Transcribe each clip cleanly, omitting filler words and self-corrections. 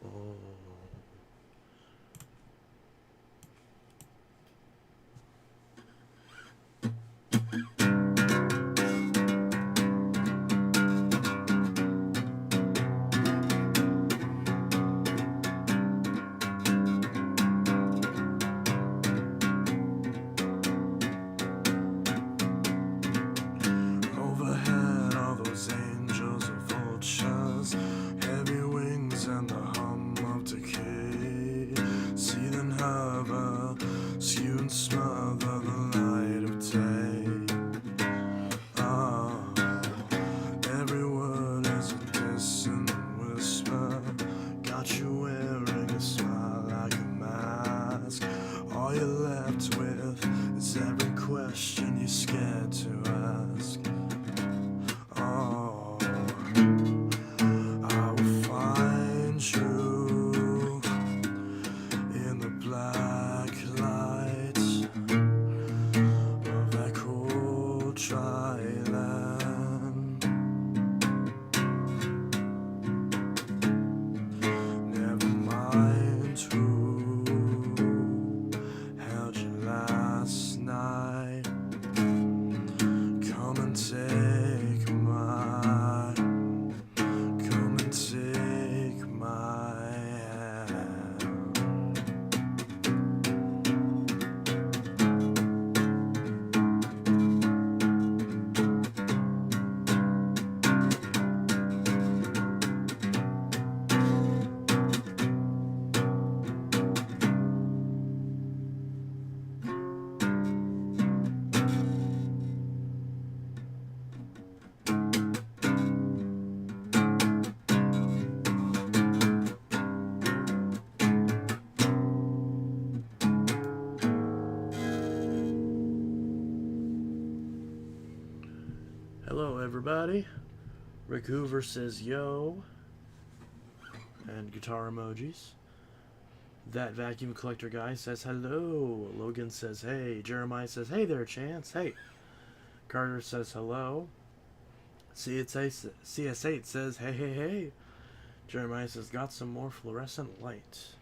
Oh. Overhead, all those angels and vultures, heavy wings and the hum of decay. See them hover, skew and smother the light of day. Oh, every word is a dissonant whisper. Got you wearing a smile like a mask. All you're left with is every question you're scared to ask. Oh, I will find you in the black light of that cold, dry land. Never mind who held you last night. Come and take my, come and take my hand. Hello, everybody. Rick Hoover says yo, and guitar emojis. That vacuum collector guy says hello. Logan says hey. Jeremiah says hey there, Chance. Hey. Carter says hello. CS8 says hey, hey, hey. Jeremiah says got some more fluorescent light.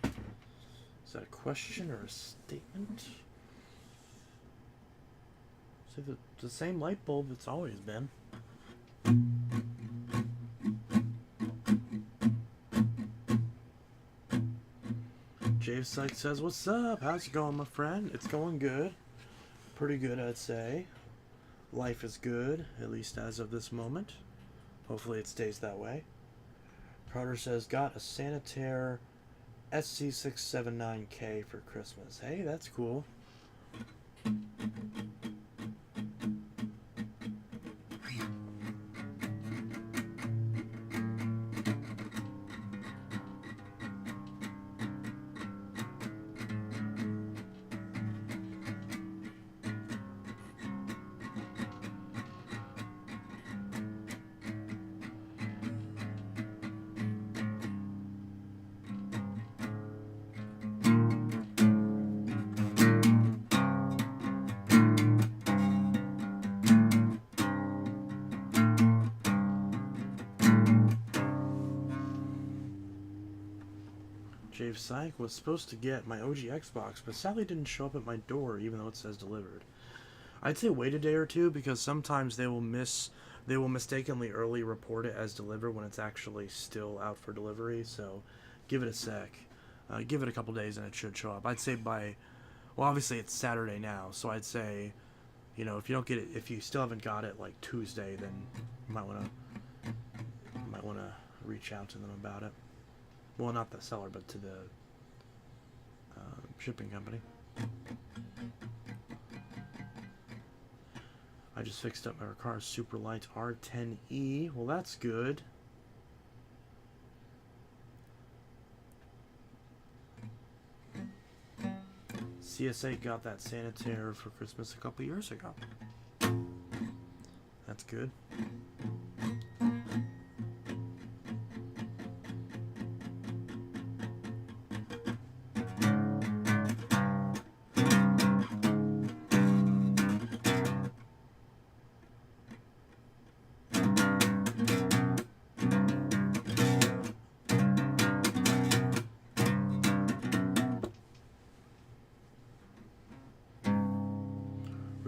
Is that a question or a statement? See, the same light bulb it's always been. Jave Sykes says, what's up? How's it going, my friend? It's going good. Pretty good, I'd say. Life is good, at least as of this moment. Hopefully it stays that way. Carter says, got a Sanitaire SC679K for Christmas. Hey, that's cool. Jave Syke was supposed to get my OG Xbox, but sadly didn't show up at my door even though it says delivered. I'd say wait a day or two because sometimes they will mistakenly early report it as delivered when it's actually still out for delivery, so give it a sec. Give it a couple days and it should show up. I'd say well, obviously it's Saturday now, so I'd say, you know, if you don't get it, if you still haven't got it like Tuesday, then you might want to reach out to them about it. Well, not the seller, but to the shipping company. I just fixed up my car's super light R10E. Well, that's good. CSA got that Sanitaire for Christmas a couple years ago. That's good.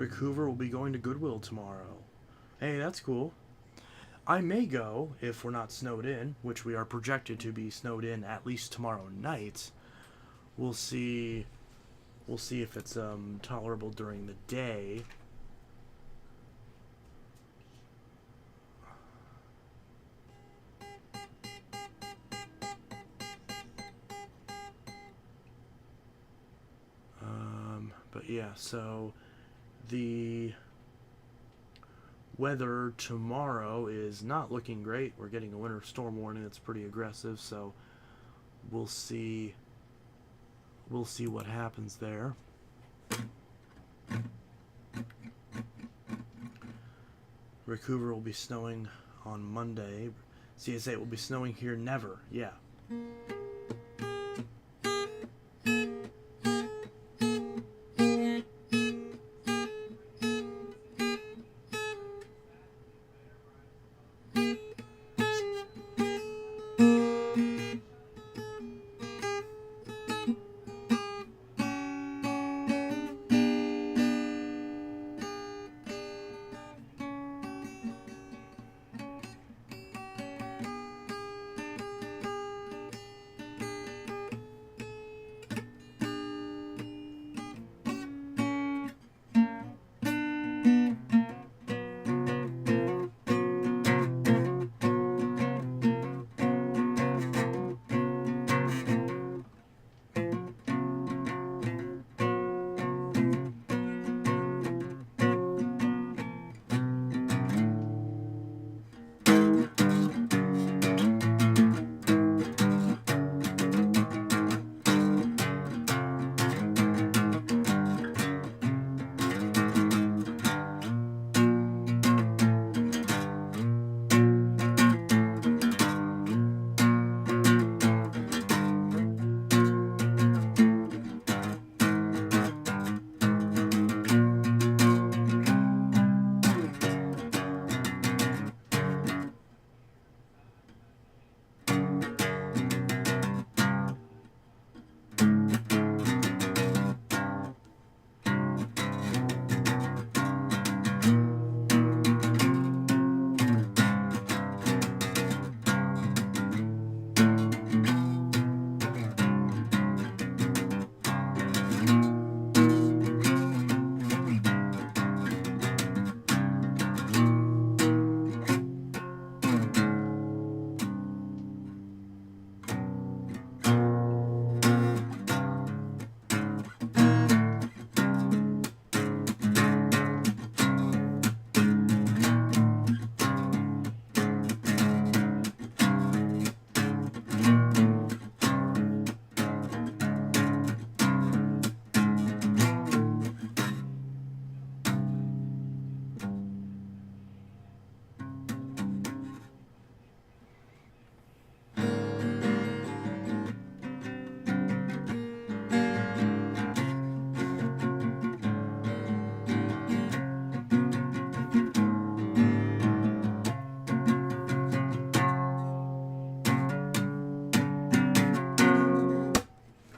Rick Hoover will be going to Goodwill tomorrow. Hey, that's cool. I may go if we're not snowed in, which we are projected to be snowed in at least tomorrow night. We'll see. We'll see if it's tolerable during the day. But yeah, so the weather tomorrow is not looking great. We're getting a winter storm warning that's pretty aggressive, so we'll see what happens there. Vancouver will be snowing on Monday. CSA will be snowing here never. Yeah.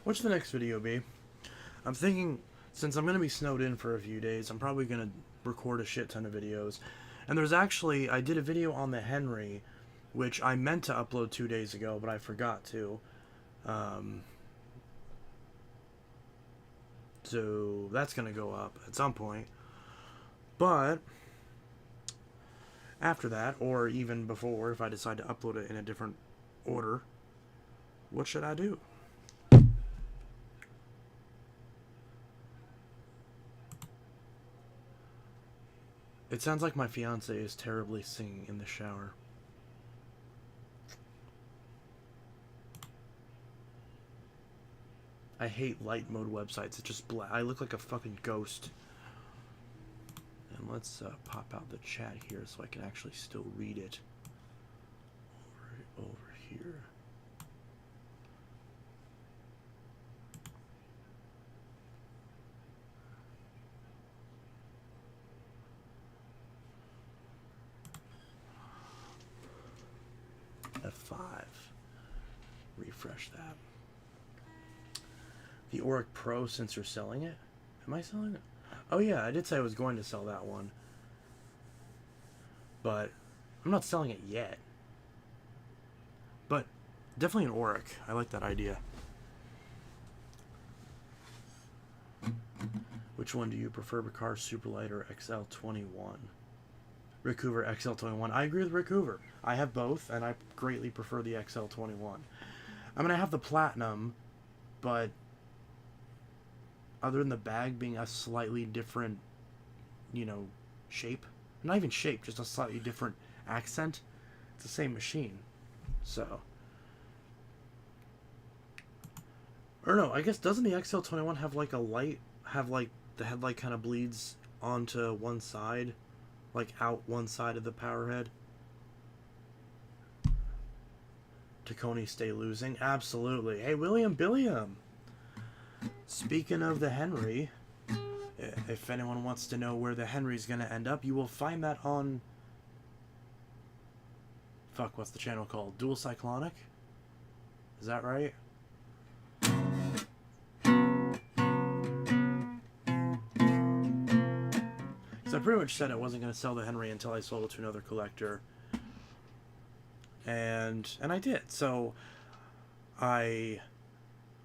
What's the next video be? I'm thinking, since I'm going to be snowed in for a few days, I'm probably going to record a shit ton of videos. And there's actually, I did a video on the Henry, which I meant to upload 2 days ago, but I forgot to. So that's going to go up at some point. But after that, or even before, if I decide to upload it in a different order, what should I do? It sounds like my fiance is terribly singing in the shower. I hate light mode websites. It's just black. I look like a fucking ghost. And let's pop out the chat here so I can actually still read it. Over here. F5. Refresh that. The Auric Pro, since you're selling it? Am I selling it? Oh yeah, I did say I was going to sell that one, but I'm not selling it yet. But definitely an Auric. I like that idea. Which one do you prefer, Bacar Superlight or XL21? Rickhoover XL21. I agree with Rickhoover. I have both, and I greatly prefer the XL21. I mean, I have the Platinum, but other than the bag being a slightly different, shape, not even shape, just a slightly different accent, it's the same machine. So, or no, I guess doesn't the XL21 have like a light, have like the headlight kind of bleeds onto one side, like out one side of the power head? Taconi stay losing? Absolutely. Hey, William Billiam. Speaking of the Henry, if anyone wants to know where the Henry's going to end up, you will find that on... Fuck, what's the channel called? Dual Cyclonic? Is that right? So I pretty much said I wasn't going to sell the Henry until I sold it to another collector. And I did. So I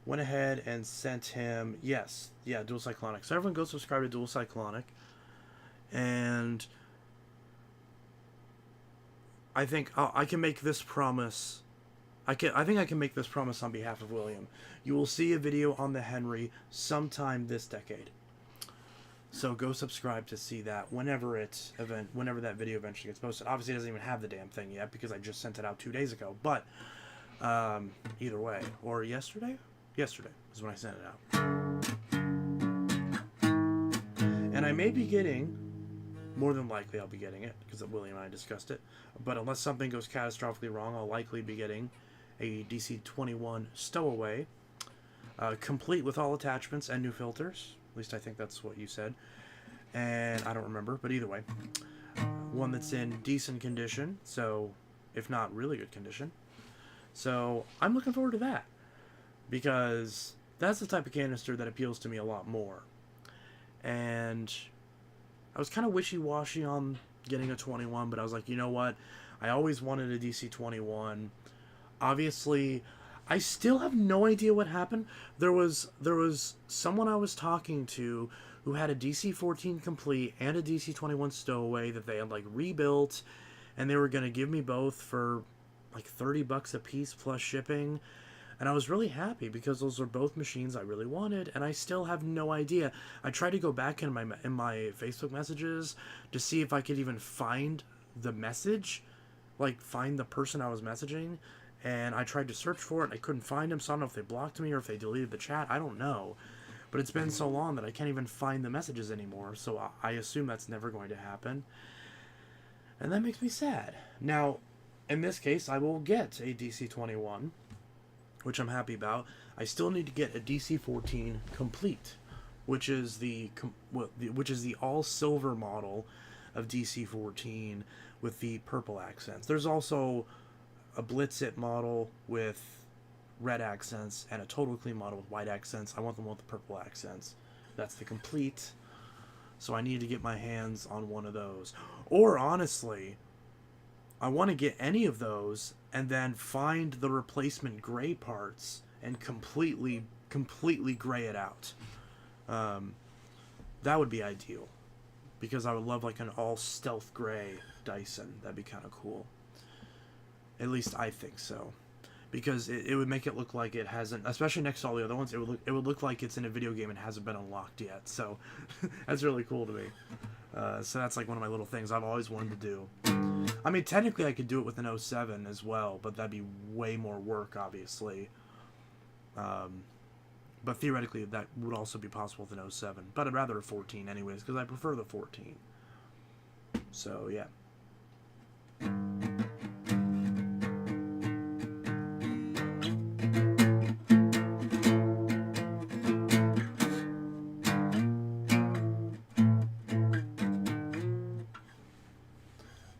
went ahead and sent him, Dual Cyclonic. So everyone go subscribe to Dual Cyclonic. And I think I can make this promise. I think I can make this promise on behalf of William. You will see a video on the Henry sometime this decade. So go subscribe to see that whenever that video eventually gets posted. Obviously, it doesn't even have the damn thing yet because I just sent it out 2 days ago. But either way, or yesterday is when I sent it out. And I may be getting, more than likely I'll be getting it because William and I discussed it. But unless something goes catastrophically wrong, I'll likely be getting a DC-21 stowaway, complete with all attachments and new filters. At least I think that's what you said. And I don't remember, but either way. One that's in decent condition, so if not really good condition. So I'm looking forward to that. Because that's the type of canister that appeals to me a lot more. And I was kind of wishy-washy on getting a 21, but I was like, you know what? I always wanted a DC-21. Obviously, I still have no idea what happened. There was someone I was talking to who had a DC-14 complete and a DC-21 stowaway that they had like rebuilt, and they were gonna give me both for like $30 a piece plus shipping. And I was really happy because those are both machines I really wanted, and I still have no idea. I tried to go back in my Facebook messages to see if I could even find the message, like find the person I was messaging. And I tried to search for it, and I couldn't find him, so I don't know if they blocked me or if they deleted the chat. I don't know. But it's been so long that I can't even find the messages anymore, so I assume that's never going to happen. And that makes me sad. Now, in this case, I will get a DC-21, which I'm happy about. I still need to get a DC-14 complete, which is the all-silver model of DC-14 with the purple accents. There's also a Blitzit model with red accents and a Total Clean model with white accents. I want them with the purple accents. That's the complete. So I need to get my hands on one of those. Or honestly, I want to get any of those and then find the replacement gray parts and completely gray it out. That would be ideal. Because I would love like an all stealth gray Dyson. That'd be kind of cool. At least I think so, because it would make it look like it hasn't, especially next to all the other ones. It would look like it's in a video game and hasn't been unlocked yet. So that's really cool to me. So that's like one of my little things I've always wanted to do. I mean, technically I could do it with an 07 as well, but that'd be way more work, obviously. But theoretically that would also be possible with an 07. But I'd rather a 14 anyways, because I prefer the 14. So yeah.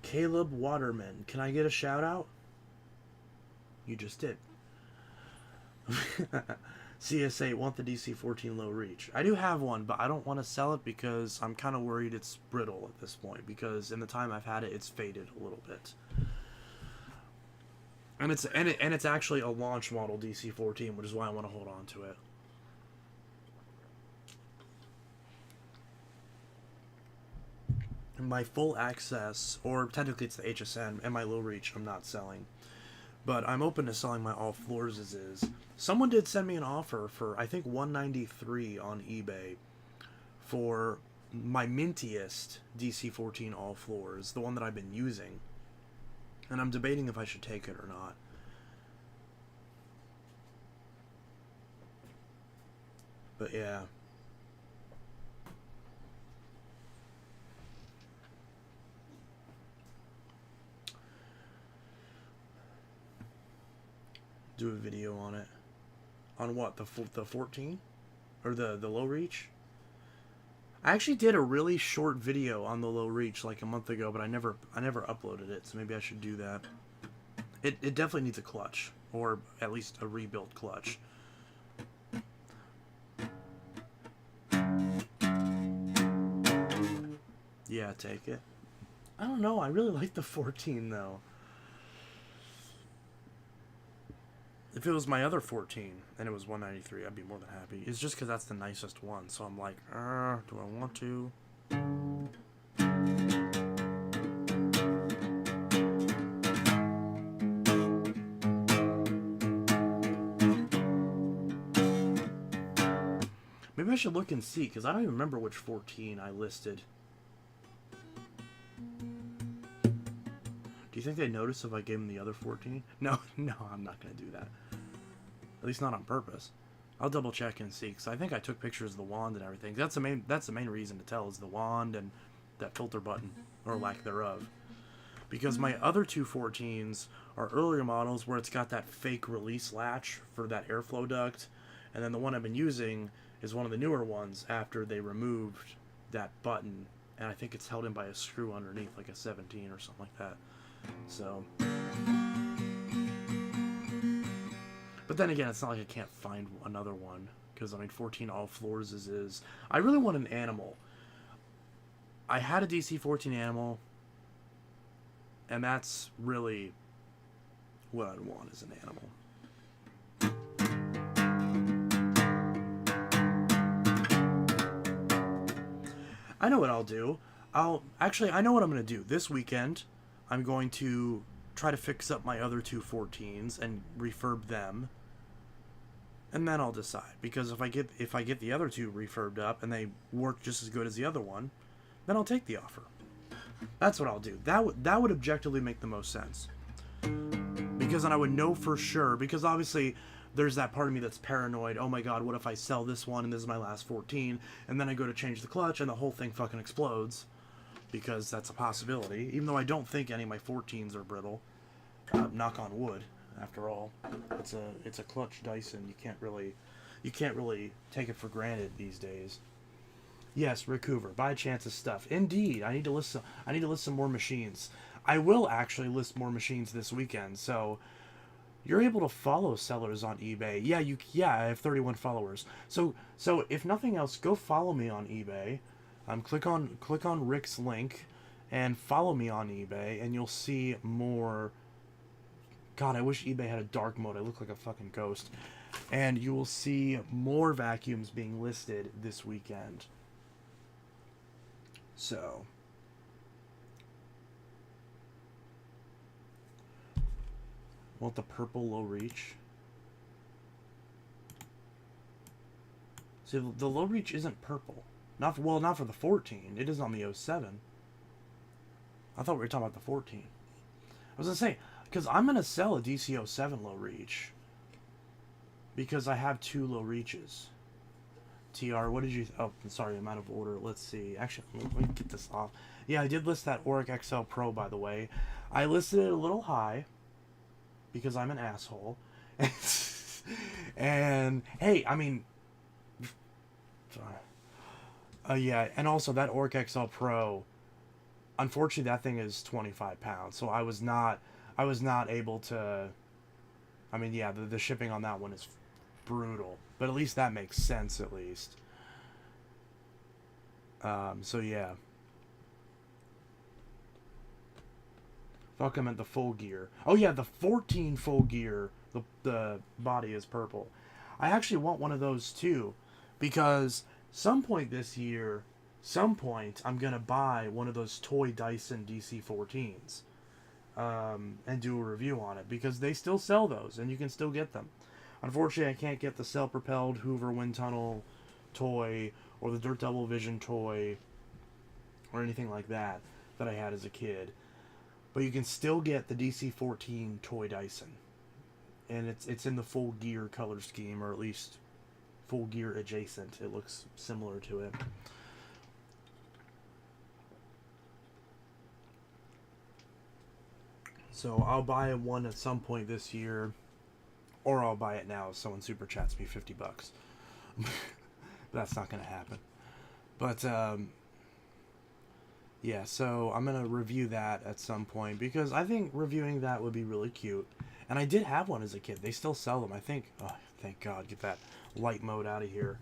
Caleb Waterman. Can I get a shout out? You just did. CSA, want the DC-14 low reach. I do have one, but I don't want to sell it because I'm kind of worried it's brittle at this point, because in the time I've had it, it's faded a little bit. And it's actually a launch model DC-14, which is why I want to hold on to it. My full access, or technically it's the HSN, and my low reach I'm not selling. But I'm open to selling my all floors as is. Someone did send me an offer for, I think, $193 on eBay for my mintiest DC-14 all floors, the one that I've been using. And I'm debating if I should take it or not. But yeah. Do a video on it. On what? The 14? Or the low reach? I actually did a really short video on the low reach like a month ago, but I never uploaded it, so maybe I should do that. It definitely needs a clutch, or at least a rebuilt clutch. Yeah, take it. I don't know, I really like the 14 though. If it was my other 14 and it was 193, I'd be more than happy. It's just because that's the nicest one, so I'm like, do I want to? Maybe I should look and see, because I don't even remember which 14 I listed. Do you think they notice if I gave them the other 14? No, I'm not going to do that. At least not on purpose. I'll double check and see, because I think I took pictures of the wand and everything. That's the main reason to tell, is the wand and that filter button, or lack thereof. Because my other two 14s are earlier models where it's got that fake release latch for that airflow duct, and then the one I've been using is one of the newer ones after they removed that button, and I think it's held in by a screw underneath, like a 17 or something like that. So, but then again, it's not like I can't find another one, because I mean 14 all floors is I really want an animal. I had a DC-14 animal, and that's really what I'd want, is an animal. I know what I'll do. I know what I'm going to do. This weekend, I'm going to try to fix up my other two 14s and refurb them. And then I'll decide. Because if I get the other two refurbed up and they work just as good as the other one, then I'll take the offer. That's what I'll do. That would objectively make the most sense. Because then I would know for sure. Because obviously, there's that part of me that's paranoid. Oh my god, what if I sell this one and this is my last 14, and then I go to change the clutch and the whole thing fucking explodes, because that's a possibility. Even though I don't think any of my 14s are brittle. Knock on wood. After all, it's a clutch Dyson. You can't really take it for granted these days. Yes, Rick Hoover, buy Chance's stuff. Indeed, I need to list some more machines. I will actually list more machines this weekend. So you're able to follow sellers on eBay. Yeah, I have 31 followers. So if nothing else, go follow me on eBay. Click on Rick's link and follow me on eBay, and you'll see more. God, I wish eBay had a dark mode. I look like a fucking ghost. And you will see more vacuums being listed this weekend. So, want the purple low reach? See, the low reach isn't purple. Not for the 14. It is on the 07. I thought we were talking about the 14. I was gonna say, because I'm gonna sell a DC-07 low reach, because I have two low reaches. TR, what did you... Oh, sorry, I'm out of order. Let's see. Actually, let me get this off. Yeah, I did list that Auric XL Pro, by the way. I listed it a little high, because I'm an asshole. And, hey, I mean... yeah, and also that Auric XL Pro, unfortunately, that thing is 25 pounds, so I was not able to... I mean, yeah, the shipping on that one is brutal. But at least that makes sense, at least. So yeah. Fuck, I meant the full gear. Oh yeah, the 14 full gear. The body is purple. I actually want one of those too, because some point this year, I'm gonna buy one of those toy Dyson DC-14s, and do a review on it, because they still sell those and you can still get them. Unfortunately, I can't get the self-propelled Hoover Wind Tunnel toy or the Dirt Double Vision toy or anything like that I had as a kid. But you can still get the DC-14 toy Dyson, and it's in the full gear color scheme, or at least full gear adjacent. It looks similar to it. So I'll buy one at some point this year, or I'll buy it now if someone super chats me $50. But that's not gonna happen. But yeah, so I'm gonna review that at some point, because I think reviewing that would be really cute. And I did have one as a kid. They still sell them, I think. Oh, thank God, get that light mode out of here.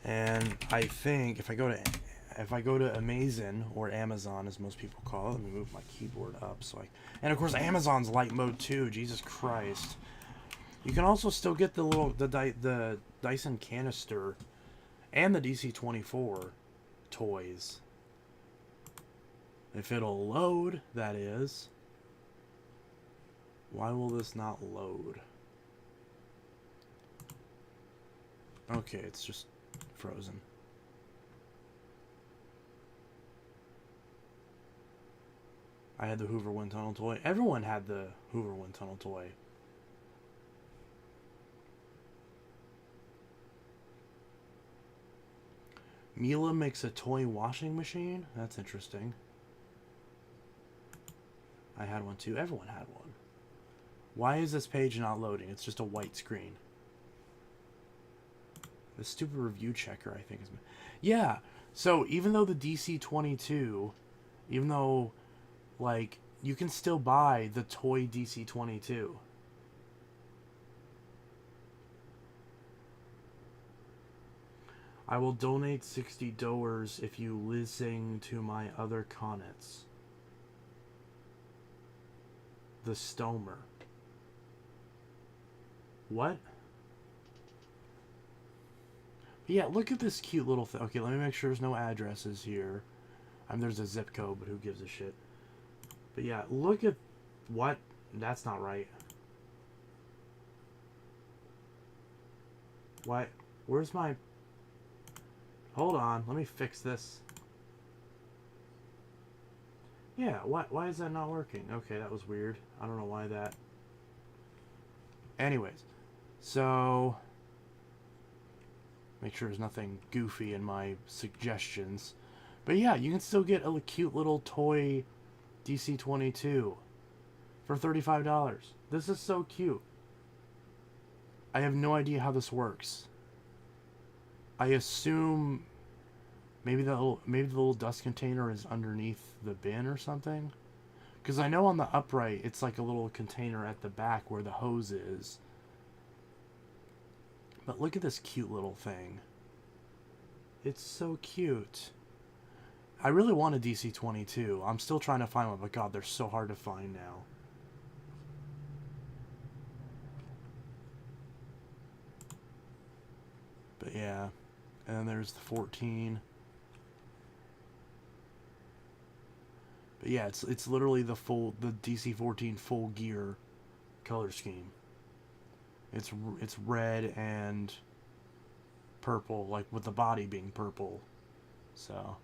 And I think if I go to Amazon, or Amazon as most people call it, let me move my keyboard up so and of course Amazon's light mode too. Jesus Christ. You can also still get the Dyson canister and the DC-24 toys. If it'll load, that is. Why will this not load? Okay, it's just frozen. I had the Hoover Wind Tunnel toy. Everyone had the Hoover Wind Tunnel toy. Mila makes a toy washing machine? That's interesting. I had one too. Everyone had one. Why is this page not loading? It's just a white screen. The stupid review checker, I think, is... Yeah, so even though the DC-22, even though, like, you can still buy the toy DC-22. I will donate $60 if you listen to my other comments. The Stomer. What? But yeah, look at this cute little thing. Okay, let me make sure there's no addresses here. There's a zip code, but who gives a shit? But yeah, look at... What? That's not right. What? Where's my... Hold on, let me fix this. Yeah, why is that not working? Okay, that was weird. I don't know why that... Anyways, so... Make sure there's nothing goofy in my suggestions. But yeah, you can still get a cute little toy DC-22 for $35. This is so cute. I have no idea how this works. I assume maybe the little dust container is underneath the bin or something. Because I know on the upright, it's like a little container at the back where the hose is. But look at this cute little thing. It's so cute. I really want a DC-22. I'm still trying to find one, but God, they're so hard to find now. But yeah. And then there's the 14. But yeah, it's literally the DC-14 full gear color scheme. It's red and purple, like with the body being purple. So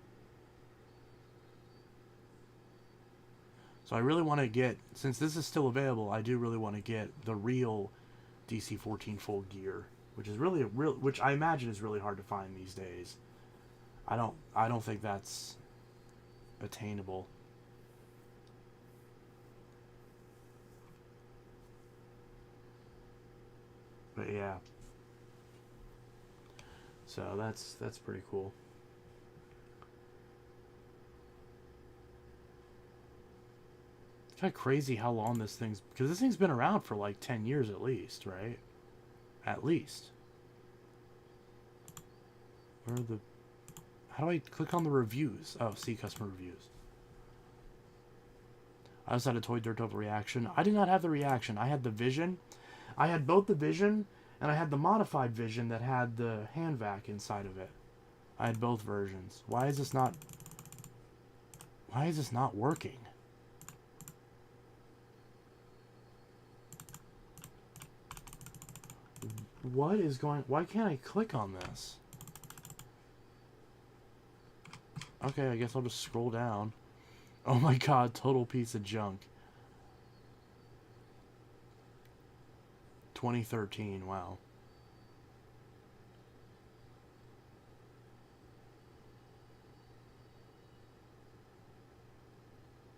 I really want to get, since this is still available, I do really want to get the real DC-14 full gear, which is really which I imagine is really hard to find these days. I don't think that's attainable. But yeah. So that's pretty cool. It's kind of crazy how long this thing's... Because this thing's been around for like 10 years at least, right? At least. Where are the... How do I click on the reviews? Oh, see customer reviews. I also had a Toy Dirt Devil reaction. I did not have the reaction. I had the Vision. I had both the Vision, and I had the modified Vision that had the hand vac inside of it. I had both versions. Why is this not... Why is this not working? What is going... Why can't I click on this? Okay, I guess I'll just scroll down. Oh my god, total piece of junk. 2013, wow.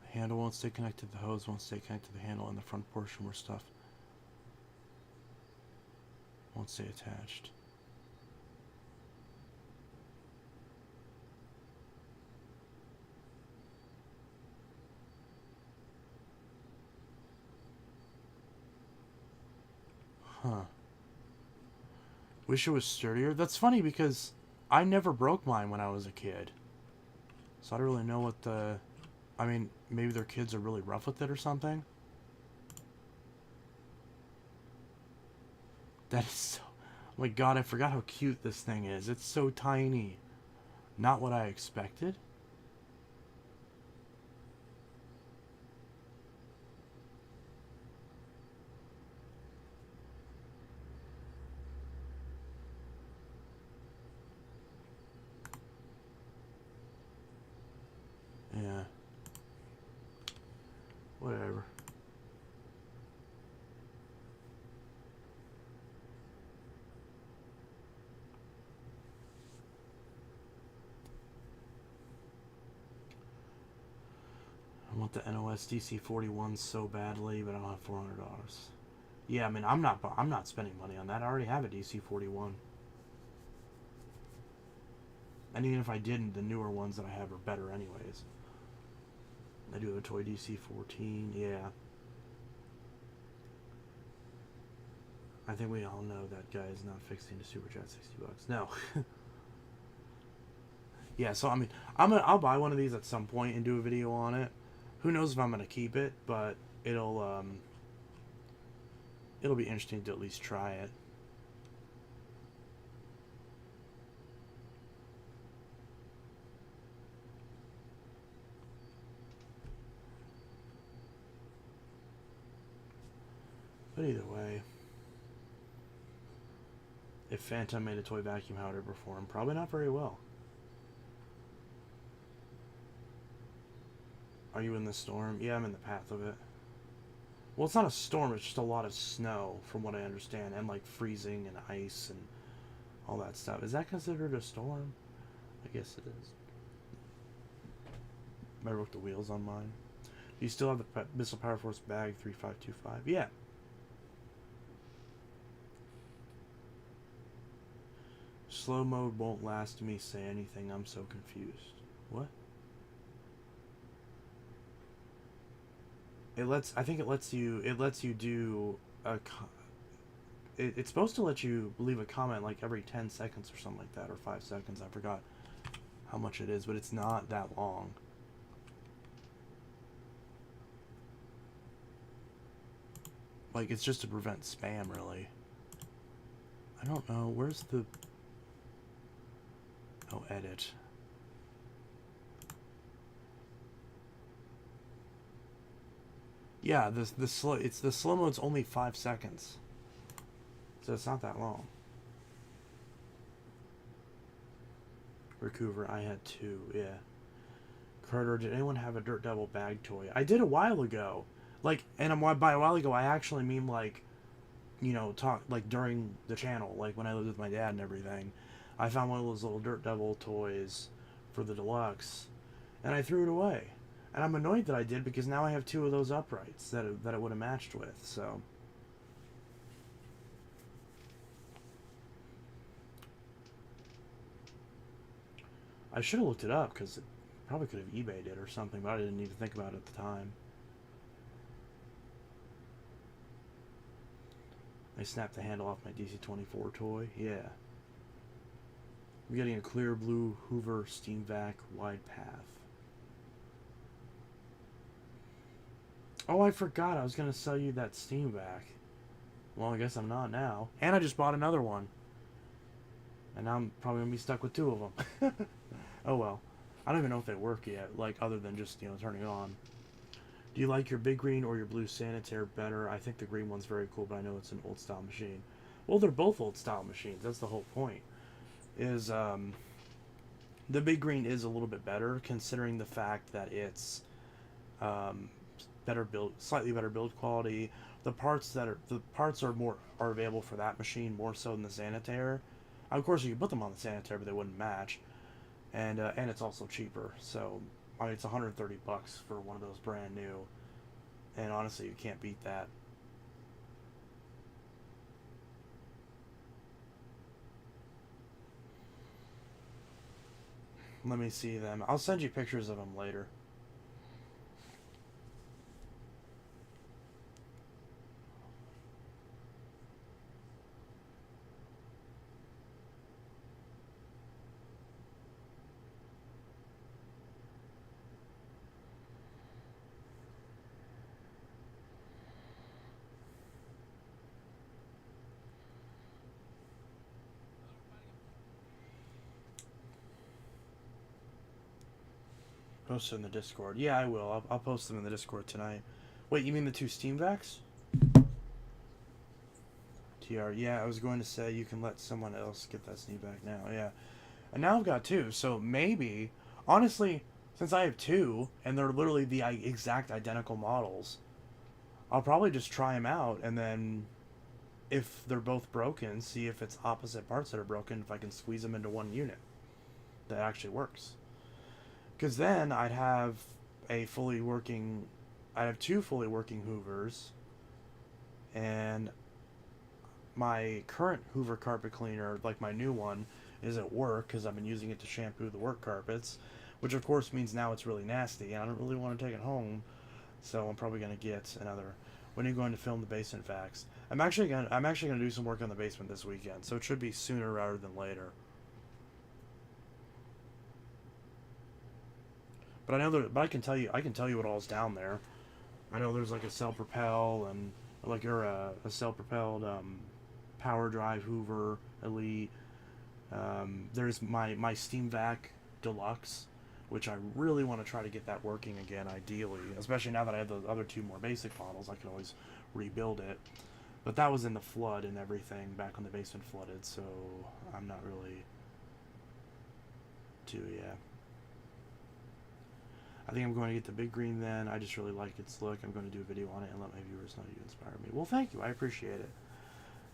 The handle won't stay connected, the hose won't stay connected to the handle, and the front portion where stuff won't stay attached. Huh. Wish it was sturdier. That's funny because I never broke mine when I was a kid. So I don't really know what the... I mean, maybe their kids are really rough with it or something. That is so... Oh my god, I forgot how cute this thing is. It's so tiny. Not what I expected. Yeah. Whatever. I want the NOS DC-41 so badly, but I don't have $400. Yeah, I mean, I'm not spending money on that. I already have a DC-41. And even if I didn't, the newer ones that I have are better anyways. I do have a toy DC-14, yeah. I think we all know that guy is not fixing a Super Chat $60. No. Yeah, so I mean, I'll buy one of these at some point and do a video on it. Who knows if I'm gonna keep it, but it'll be interesting to at least try it. But either way, if Phantom made a toy vacuum, how would it perform? Probably not very well. Are you in the storm? Yeah, I'm in the path of it. Well, it's not a storm, it's just a lot of snow, from what I understand, and like freezing and ice and all that stuff. Is that considered a storm? I guess it is. I broke the wheels on mine. Do you still have the Missile Power Force bag 3525? Yeah. Slow mode won't last me say anything. I'm so confused. What? I think it lets you do a it's supposed to let you leave a comment like every 10 seconds or something like that, or 5 seconds. I forgot how much it is, but it's not that long. Like, it's just to prevent spam, really. I don't know. Where's the... Oh, edit. Yeah, the slow mode's only 5 seconds. So it's not that long. Recouver, I had 2, yeah. Carter, did anyone have a Dirt Devil bag toy? I did a while ago. Like, and by a while ago, I actually mean like, you know, like during the channel, like when I lived with my dad and everything. I found one of those little Dirt Devil toys for the deluxe, and I threw it away. And I'm annoyed that I did, because now I have 2 of those uprights that it would have matched with, so... I should have looked it up, because it probably could have eBayed it or something, but I didn't even think about it at the time. I snapped the handle off my DC-24 toy. Yeah. I'm getting a clear blue Hoover Steam Vac wide path. Oh, I forgot. I was going to sell you that Steam Vac. Well, I guess I'm not now. And I just bought another one. And now I'm probably going to be stuck with two of them. Oh, well. I don't even know if they work yet, like, other than just, you know, turning on. Do you like your big green or your blue Sanitaire better? I think the green one's very cool, but I know it's an old-style machine. Well, they're both old-style machines. That's the whole point. Is, the big green is a little bit better, considering the fact that it's, better build, slightly better build quality. The parts are available for that machine more so than the Sanitaire. Of course, you could put them on the Sanitaire, but they wouldn't match. And it's also cheaper. So, I mean, it's $130 for one of those brand new. And honestly, you can't beat that. Let me see them. I'll send you pictures of them later. Post it in the Discord. Yeah, I will. I'll post them in the Discord tonight. Wait, you mean the two Steam Vacs? TR. Yeah, I was going to say you can let someone else get that Steam Vac now. Yeah. And now I've got two, so maybe, honestly, since I have two, and they're literally the exact identical models, I'll probably just try them out, and then if they're both broken, see if it's opposite parts that are broken, if I can squeeze them into one unit that actually works. Because then I'd have two fully working Hoovers, and my current Hoover carpet cleaner, like my new one, is at work because I've been using it to shampoo the work carpets, which of course means now it's really nasty, and I don't really want to take it home, so I'm probably going to get another. When are you going to film the basement facts? I'm actually gonna do some work on the basement this weekend, so it should be sooner rather than later. But I know but I can tell you what all's down there. I know there's like a cell propel and a cell propelled power drive Hoover Elite. There's my Steam Vac Deluxe, which I really want to try to get that working again, ideally. Especially now that I have those other two more basic models, I can always rebuild it. But that was in the flood and everything back when the basement flooded, so I'm not really yeah. I think I'm going to get the big green then. I just really like its look. I'm going to do a video on it and let my viewers know you inspired me. Well, thank you. I appreciate it.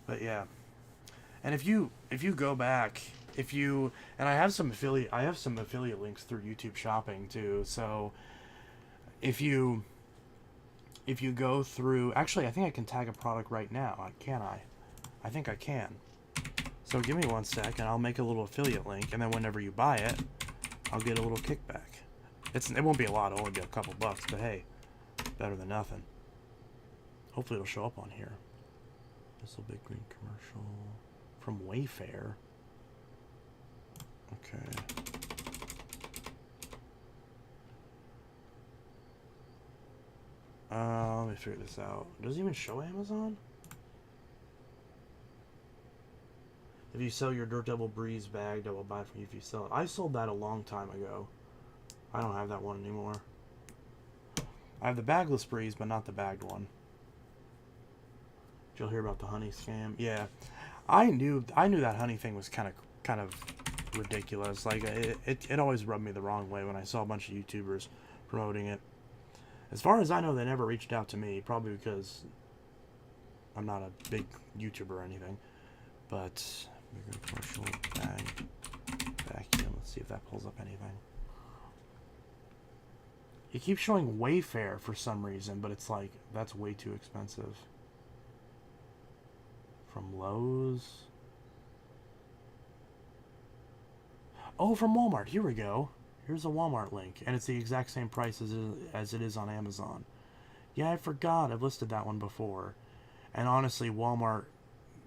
But yeah. And if you go back, and I have some affiliate links through YouTube Shopping too. So if you go through, actually I think I can tag a product right now. Can I? I think I can. So give me 1 sec and I'll make a little affiliate link, and then whenever you buy it, I'll get a little kickback. It won't be a lot, it'll only be a couple bucks, but hey, better than nothing. Hopefully it'll show up on here. This little big green commercial from Wayfair. Okay. Let me figure this out. Does it even show Amazon? If you sell your Dirt Devil Breeze bag, I will buy it from you if you sell it. I sold that a long time ago. I don't have that one anymore. I have the bagless Breeze, but not the bagged one. Did y'all hear about the honey scam? Yeah, I knew that honey thing was kind of ridiculous. Like it always rubbed me the wrong way when I saw a bunch of YouTubers promoting it. As far as I know, they never reached out to me, probably because I'm not a big YouTuber or anything. But bigger commercial bag vacuum. Let's see if that pulls up anything. It keeps showing Wayfair for some reason, but it's like, that's way too expensive. From Lowe's. Oh, from Walmart. Here we go. Here's a Walmart link, and it's the exact same price as it is on Amazon. Yeah, I forgot. I've listed that one before. And honestly, Walmart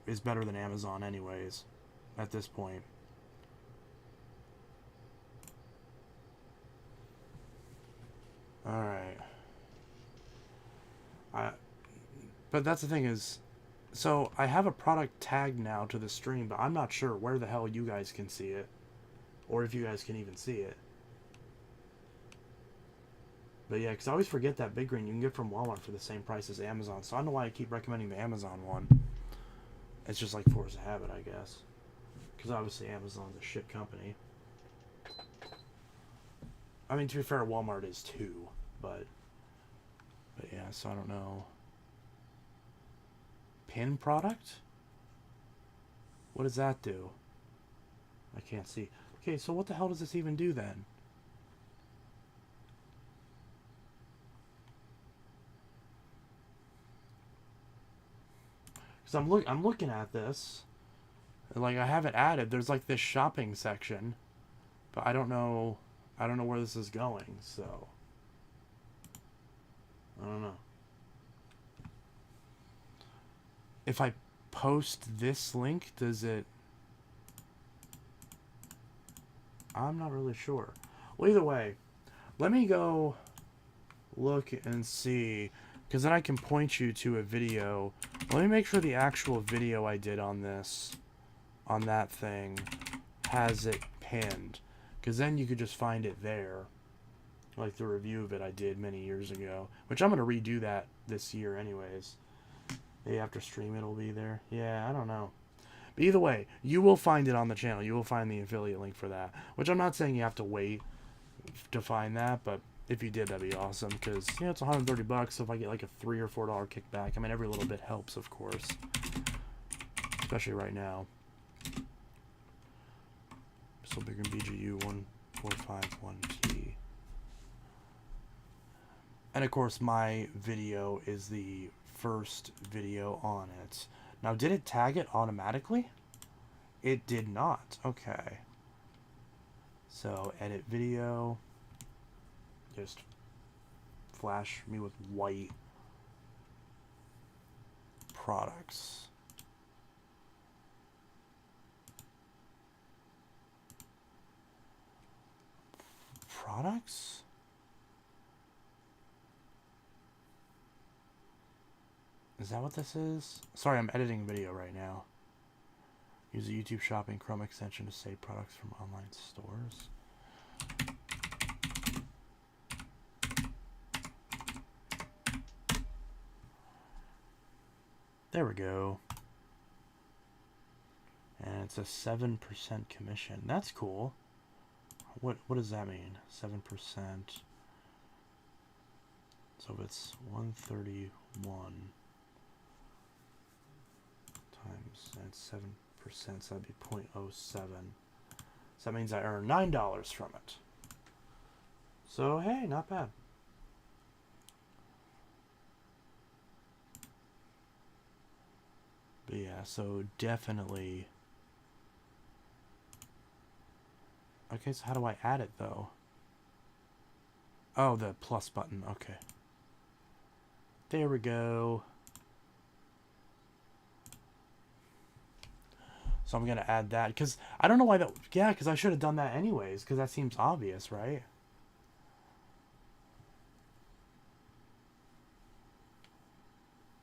is better than Amazon anyways at this point. All right. But that's the thing is, so I have a product tagged now to the stream, but I'm not sure where the hell you guys can see it, or if you guys can even see it. But yeah, because I always forget that Big Green you can get from Walmart for the same price as Amazon, so I don't know why I keep recommending the Amazon one. It's just like force of habit, I guess. Because obviously Amazon's a shit company. I mean, to be fair, Walmart is too, but yeah, so I don't know. Pin product? What does that do? I can't see. Okay, so what the hell does this even do then? Because I'm looking at this, and like I have it added. There's like this shopping section, but I don't know where this is going. So I don't know. If I post this link, does it? I'm not really sure. Well, either way, let me go look and see, because then I can point you to a video. Let me make sure the actual video I did on this, on that thing, has it pinned, because then you could just find it there, like the review of it I did many years ago, which I'm going to redo that this year anyways. Maybe after stream it'll be there. Yeah, I don't know. But either way, you will find it on the channel. You will find the affiliate link for that, which I'm not saying you have to wait to find that, but if you did, that'd be awesome, because you know it's $130, so if I get like a $3 or $4 kickback, I mean every little bit helps, of course, especially right now. So Big and BGU 1451T, and of course my video is the first video on it. Now, did it tag it automatically? It did not. Okay. So edit video. Just flash me with white products. Products? Is that what this is? Sorry, I'm editing video right now. Use the YouTube Shopping Chrome extension to save products from online stores. There we go. And it's a 7% commission. That's cool. What does that mean? 7%. So if it's 131 times, that's 7%, so that'd be 0.07. So that means I earn $9 from it. So hey, not bad. But yeah, so definitely. Okay, so how do I add it though? Oh, the plus button. Okay. There we go. So I'm going to add that, because I don't know why that... Yeah, because I should have done that anyways, because that seems obvious, right?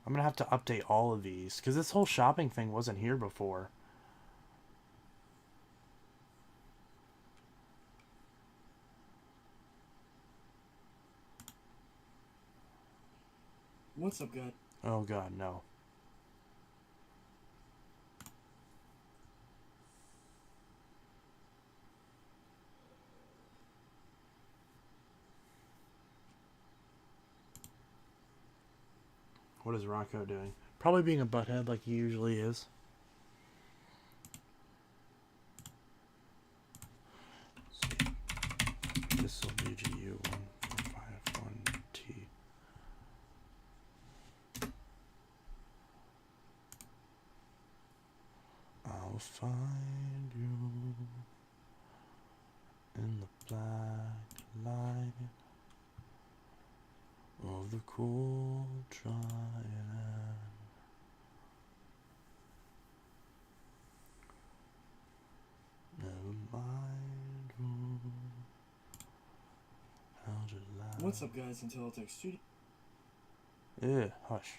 I'm going to have to update all of these, because this whole shopping thing wasn't here before. What's up, God? Oh, God, no. What is Rocco doing? Probably being a butthead like he usually is. This will be GU 1451T. I'll find you in the black light of the cool dry land. What's up, guys? Until Tech Studio. Yeah, hush.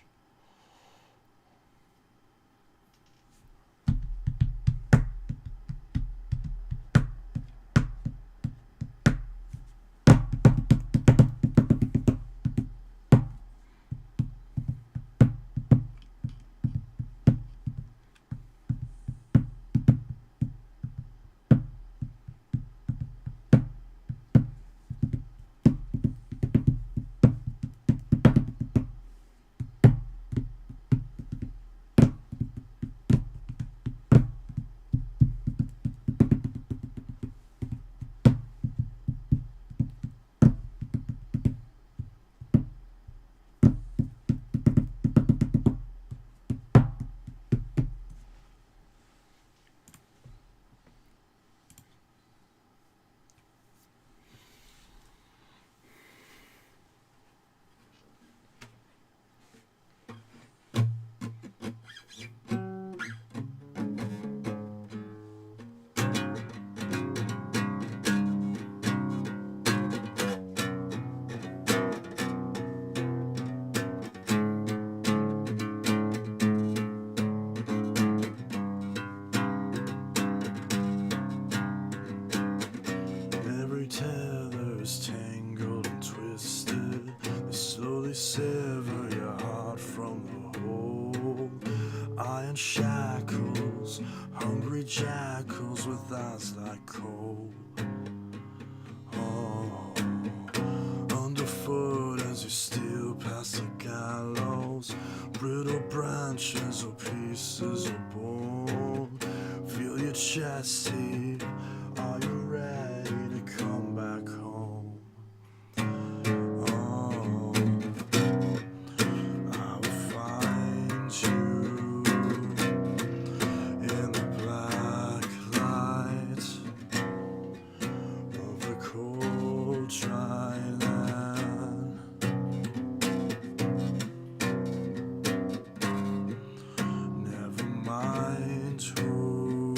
Every tether's tangled and twisted. They slowly sever your heart from the whole. Iron shackles, hungry jackals with eyes like coal. Oh, underfoot as you steal past the gallows, brittle branches or pieces of bone. Feel your chest heave. Are you ready to come back home? Oh, I will find you in the black light of the cold, dry land. Never mind who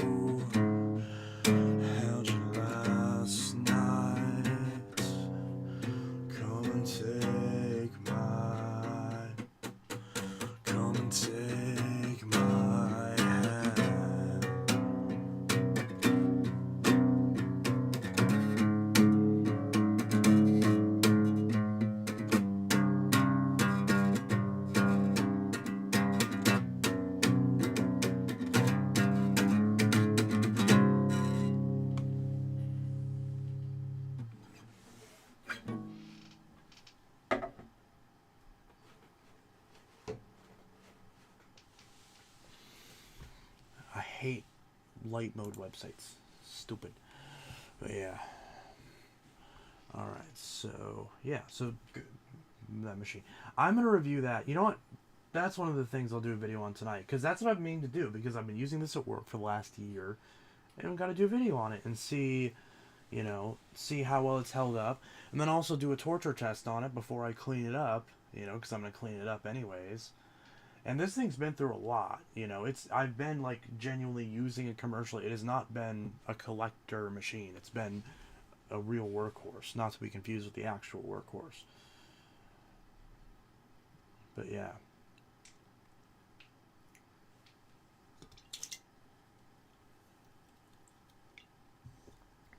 held you last night. Come and take my hand. I hate light mode websites. Stupid. But yeah. Alright, so yeah, so that machine. I'm gonna review that. You know what? That's one of the things I'll do a video on tonight, because that's what I've meaning to do, because I've been using this at work for the last year, and I've got to do a video on it and see, you know, see how well it's held up, and then also do a torture test on it before I clean it up, you know, because I'm gonna clean it up anyways. And this thing's been through a lot, you know. I've been like genuinely using it commercially. It has not been a collector machine. It's been a real workhorse, not to be confused with the actual workhorse. But yeah.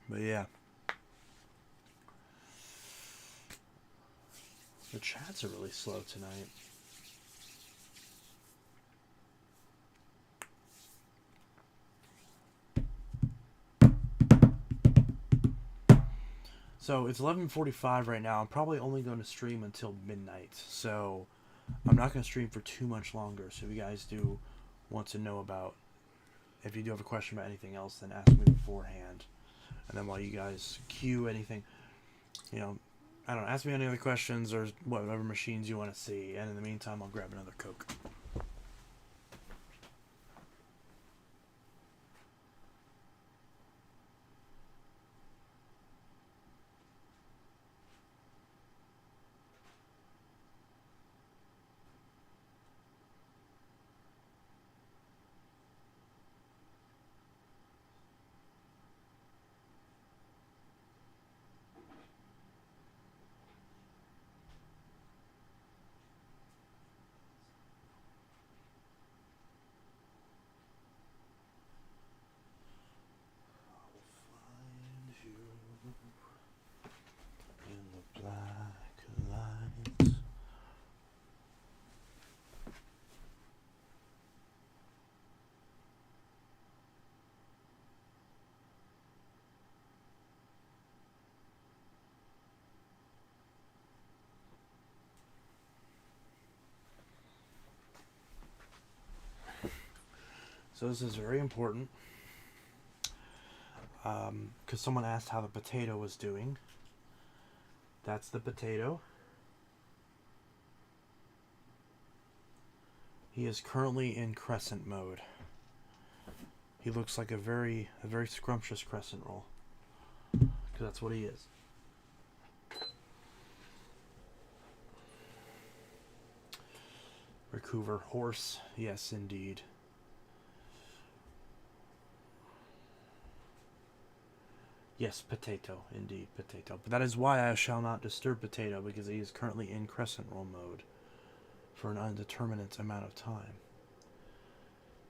But yeah. The chats are really slow tonight. So it's 11:45 right now. I'm probably only going to stream until midnight. So I'm not going to stream for too much longer. So if you guys do want to know about, if you do have a question about anything else, then ask me beforehand. And then while you guys queue anything, you know, I don't know, ask me any other questions or whatever machines you want to see. And in the meantime, I'll grab another Coke. So this is very important. Because someone asked how the potato was doing. That's the potato. He is currently in crescent mode. He looks like a very scrumptious crescent roll. Because that's what he is. Recouver horse. Yes, indeed. Yes, potato. Indeed, potato. But that is why I shall not disturb potato, because he is currently in crescent roll mode for an undeterminate amount of time.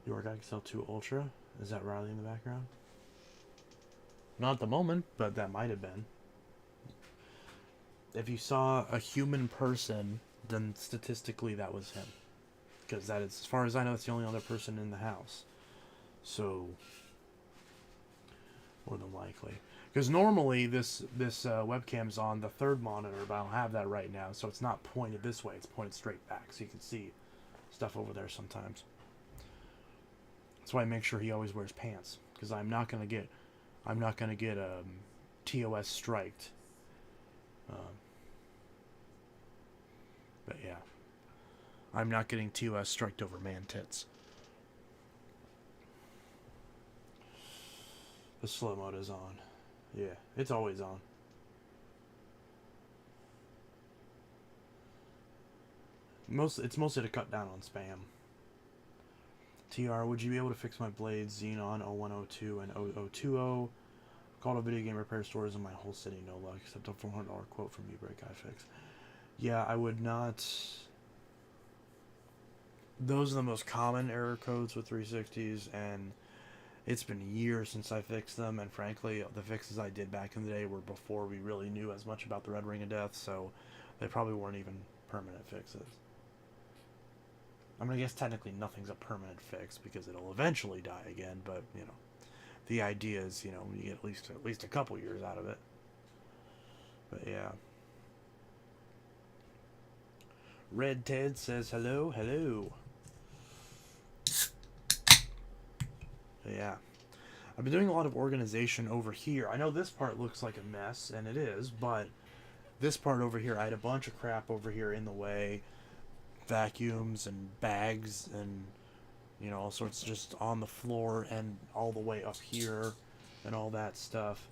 Your Excel 2 Ultra? Is that Riley in the background? Not at the moment, but that might have been. If you saw a human person, then statistically that was him. Because that is, as far as I know, it's the only other person in the house. So, more than likely. Because normally this webcam's on the third monitor, but I don't have that right now, so it's not pointed this way. It's pointed straight back, so you can see stuff over there sometimes. That's why I make sure he always wears pants, because I'm not gonna get TOS striked. But yeah, I'm not getting TOS striked over man tits. The slow mode is on. Yeah, it's always on. It's mostly to cut down on spam. TR, would you be able to fix my blades Xenon 0102 and 0020? Called a video game repair stores in my whole city, no luck, except a $400 quote from eBreak iFix. Yeah, I would not. Those are the most common error codes with 360s, and it's been years since I fixed them, and frankly, the fixes I did back in the day were before we really knew as much about the Red Ring of Death, so they probably weren't even permanent fixes. I mean, I guess technically nothing's a permanent fix because it'll eventually die again, but, you know, the idea is, you know, you get at least a couple years out of it. But yeah. Red Ted says hello, hello. Yeah. I've been doing a lot of organization over here. I know this part looks like a mess, and it is, but this part over here, I had a bunch of crap over here in the way. Vacuums and bags and, you know, all sorts just on the floor and all the way up here and all that stuff.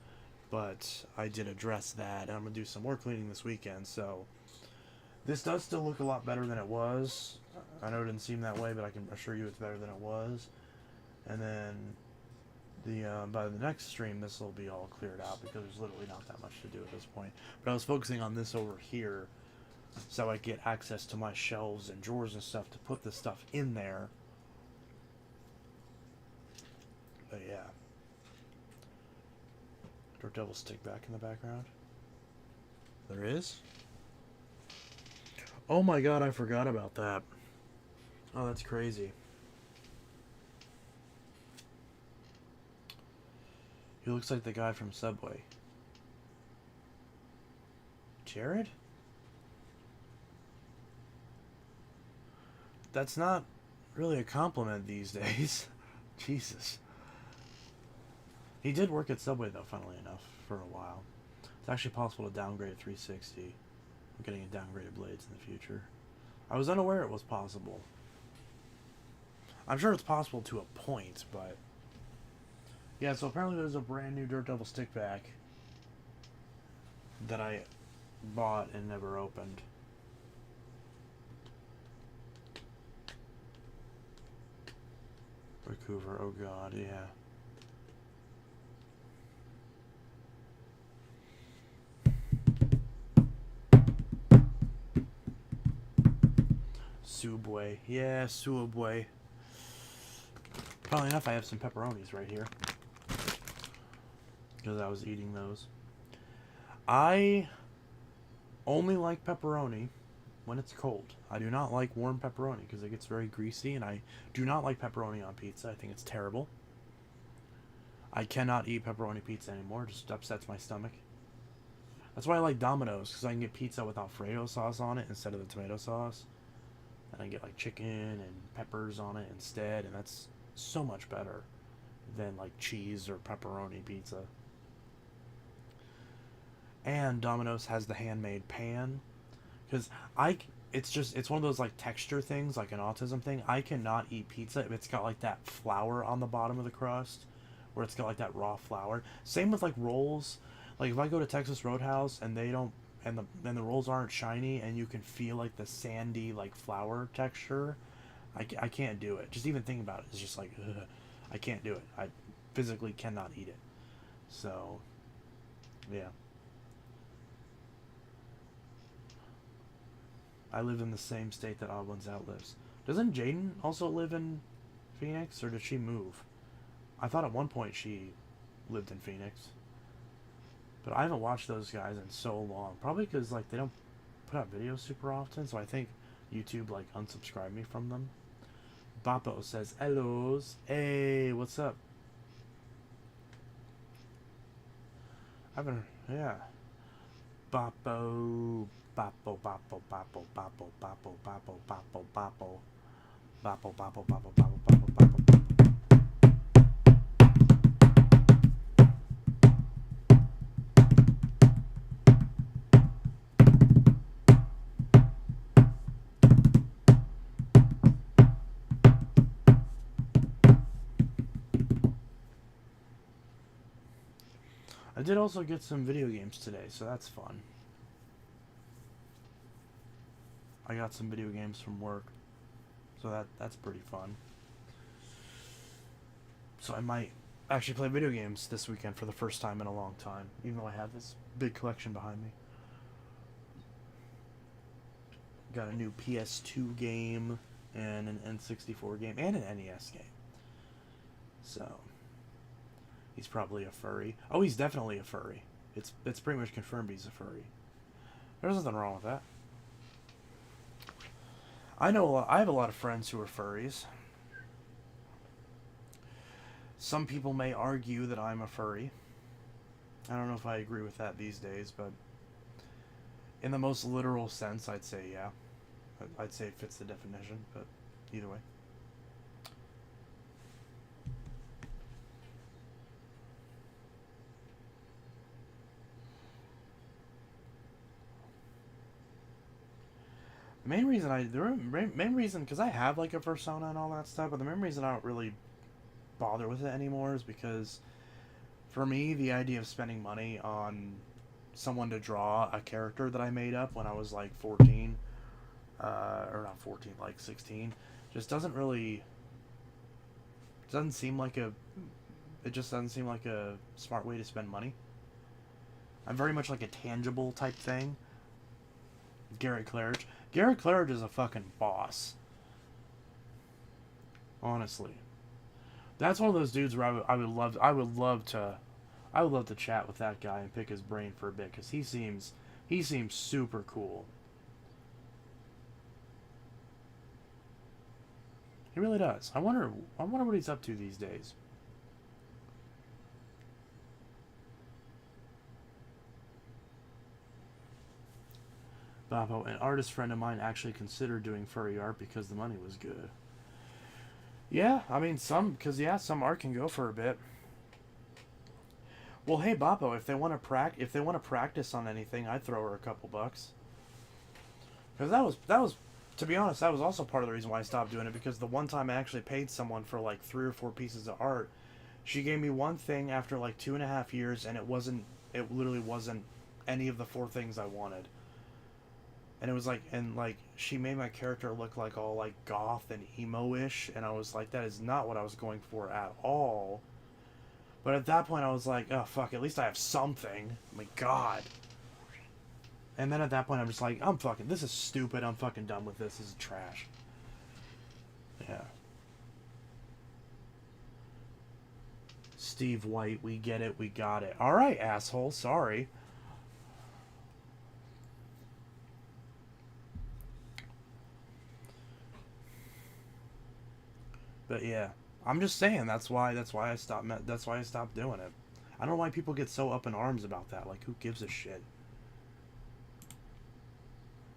But I did address that, and I'm going to do some more cleaning this weekend, so this does still look a lot better than it was. I know it didn't seem that way, but I can assure you it's better than it was. And then by the next stream, this will be all cleared out because there's literally not that much to do at this point. But I was focusing on this over here so I get access to my shelves and drawers and stuff to put this stuff in there. But yeah. Dirt Devil stick back in the background. There is? Oh my god, I forgot about that. Oh, that's crazy. He looks like the guy from Subway. Jared? That's not really a compliment these days. Jesus. He did work at Subway, though, funnily enough, for a while. It's actually possible to downgrade a 360. I'm getting a downgraded blades in the future. I was unaware it was possible. I'm sure it's possible to a point, but... yeah, so apparently there's a brand new Dirt Devil stick back that I bought and never opened. Recouver, oh god, yeah. Subway, yeah, Subway. Probably enough, I have some pepperonis right here. Because I was eating those. I only like pepperoni when it's cold. I do not like warm pepperoni because it gets very greasy, and I do not like pepperoni on pizza. I think it's terrible. I cannot eat pepperoni pizza anymore. It just upsets my stomach. That's why I like Domino's, because I can get pizza with Alfredo sauce on it instead of the tomato sauce. And I get like chicken and peppers on it instead, and that's so much better than like cheese or pepperoni pizza. And Domino's has the handmade pan, because it's one of those like texture things, like an autism thing. I cannot eat pizza if it's got like that flour on the bottom of the crust, where it's got like that raw flour. Same with like rolls. Like if I go to Texas Roadhouse and they don't, and the rolls aren't shiny, and you can feel like the sandy like flour texture, I can't do it. Just even thinking about it is just like, ugh, I can't do it. I physically cannot eat it. So, yeah. I live in the same state that Odd Ones Out lives. Doesn't Jaden also live in Phoenix, or did she move? I thought at one point she lived in Phoenix. But I haven't watched those guys in so long. Probably because like they don't put out videos super often, so I think YouTube like unsubscribed me from them. Bappo says, "Hellos, hey, what's up?" I haven't, yeah. Bappo, Bappo, Bappo, Bappo, Bappo, Bappo, Bappo, Bappo, Bappo, Bappo, Bappo, Bappo, Bappo, Bappo, Bappo. I did also get some video games today, so that's fun. I got some video games from work, so that's pretty fun. So I might actually play video games this weekend for the first time in a long time, even though I have this big collection behind me. Got a new PS2 game and an N64 game and an NES game. So he's probably a furry. Oh, he's definitely a furry. It's pretty much confirmed he's a furry. There's nothing wrong with that. I have a lot of friends who are furries. Some people may argue that I'm a furry. I don't know if I agree with that these days, but in the most literal sense, I'd say yeah. I'd say it fits the definition, but either way. The main reason, because I have like a persona and all that stuff, but the main reason I don't really bother with it anymore is because, for me, the idea of spending money on someone to draw a character that I made up when I was like 14, or not 14, like 16, just doesn't really, doesn't seem like a, it just doesn't seem like a smart way to spend money. I'm very much like a tangible type thing. Garrett Claridge. Garrett Claridge is a fucking boss. Honestly. That's one of those dudes where I would love to chat with that guy and pick his brain for a bit, because he seems super cool. He really does. I wonder what he's up to these days. Babo, an artist friend of mine actually considered doing furry art because the money was good. Yeah, I mean some art can go for a bit. Well, hey Babo, if they want to practice on anything, I'd throw her a couple bucks. Because that was to be honest, that was also part of the reason why I stopped doing it, because the one time I actually paid someone for like 3 or 4 pieces of art, she gave me one thing after like 2.5 years, and it literally wasn't any of the 4 things I wanted. And it was like, she made my character look like all like goth and emo-ish, and I was like, that is not what I was going for at all. But at that point I was like, oh fuck, at least I have something. Oh my god. And then at that point I'm just like, this is stupid, I'm fucking done with this is trash. Yeah. Steve White, we get it, we got it. Alright, asshole, sorry. But yeah, I'm just saying that's why I stopped doing it. I don't know why people get so up in arms about that. Like, who gives a shit?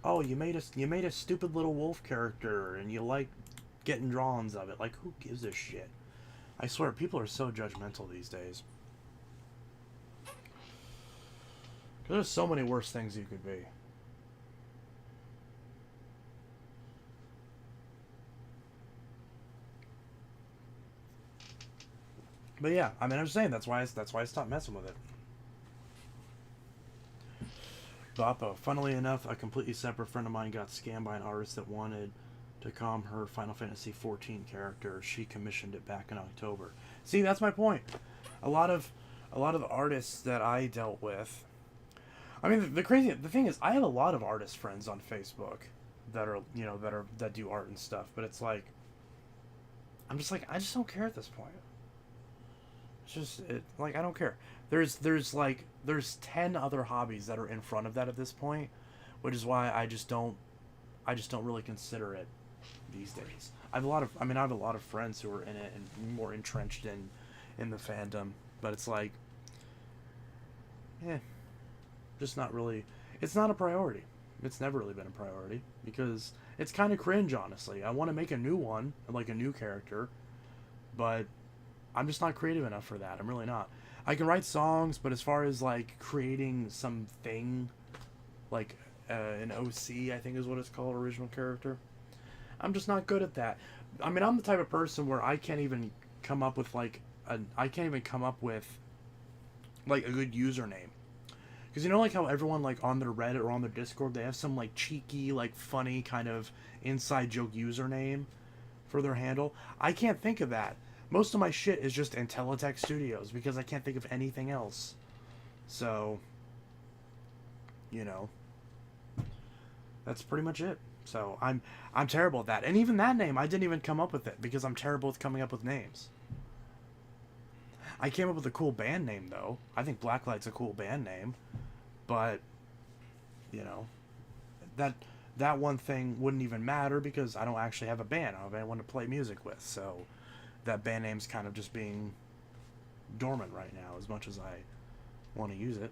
Oh, you made a stupid little wolf character and you like getting drawings of it. Like, who gives a shit? I swear, people are so judgmental these days. There's so many worse things you could be. But yeah, I mean, I'm just saying that's why I stopped messing with it. Boppo. Funnily enough, a completely separate friend of mine got scammed by an artist that wanted to calm her Final Fantasy 14 character. She commissioned it back in October. See, that's my point. A lot of the artists that I dealt with. I mean, the thing is, I have a lot of artist friends on Facebook that are that do art and stuff. But it's like, I'm just like, I just don't care at this point. It's just like, I don't care. There's 10 other hobbies that are in front of that at this point, which is why I just don't really consider it these days. I have a lot of friends who are in it and more entrenched in the fandom, but it's like, just not really. It's not a priority. It's never really been a priority because it's kind of cringe, honestly. I want to make a new one, like a new character, but I'm just not creative enough for that. I'm really not. I can write songs, but as far as like creating something, like an OC, I think is what it's called, original character, I'm just not good at that. I mean, I'm the type of person where I can't even come up with like a good username. Because you know, like how everyone like on their Reddit or on their Discord, they have some like cheeky, like funny kind of inside joke username for their handle. I can't think of that. Most of my shit is just Intelitech Studios because I can't think of anything else. So, that's pretty much it. So I'm terrible at that. And even that name, I didn't even come up with it because I'm terrible with coming up with names. I came up with a cool band name though. I think Blacklight's a cool band name, but that one thing wouldn't even matter because I don't actually have a band. I don't have anyone to play music with. So that band name's kind of just being dormant right now as much as I want to use it.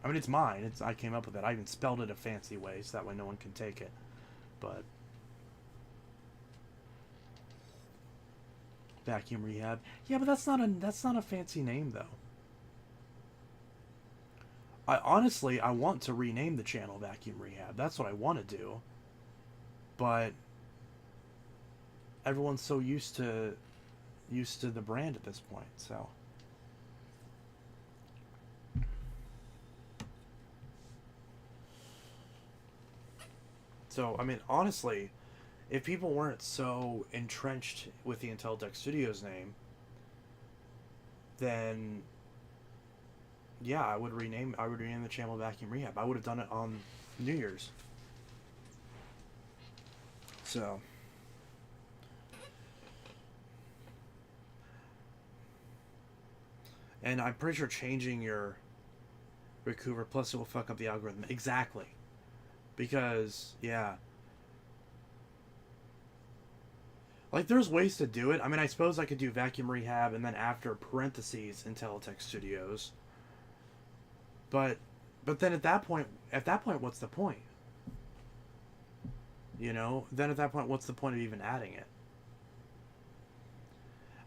I mean, it's mine. I came up with it. I even spelled it a fancy way so that way no one can take it. But Vacuum Rehab. Yeah, but that's not a fancy name though. I want to rename the channel Vacuum Rehab. That's what I want to do. But everyone's so used to the brand at this point, so I mean, honestly, if people weren't so entrenched with the Intelitech Studios name, then yeah, I would rename the channel Vacuum Rehab. I would have done it on New Year's. So and I'm pretty sure changing your Recouver Plus it will fuck up the algorithm. Exactly. Because, yeah. Like, there's ways to do it. I mean, I suppose I could do Vacuum Rehab and then after parentheses Intelitech Studios. But then at that point, what's the point? Then at that point, what's the point of even adding it?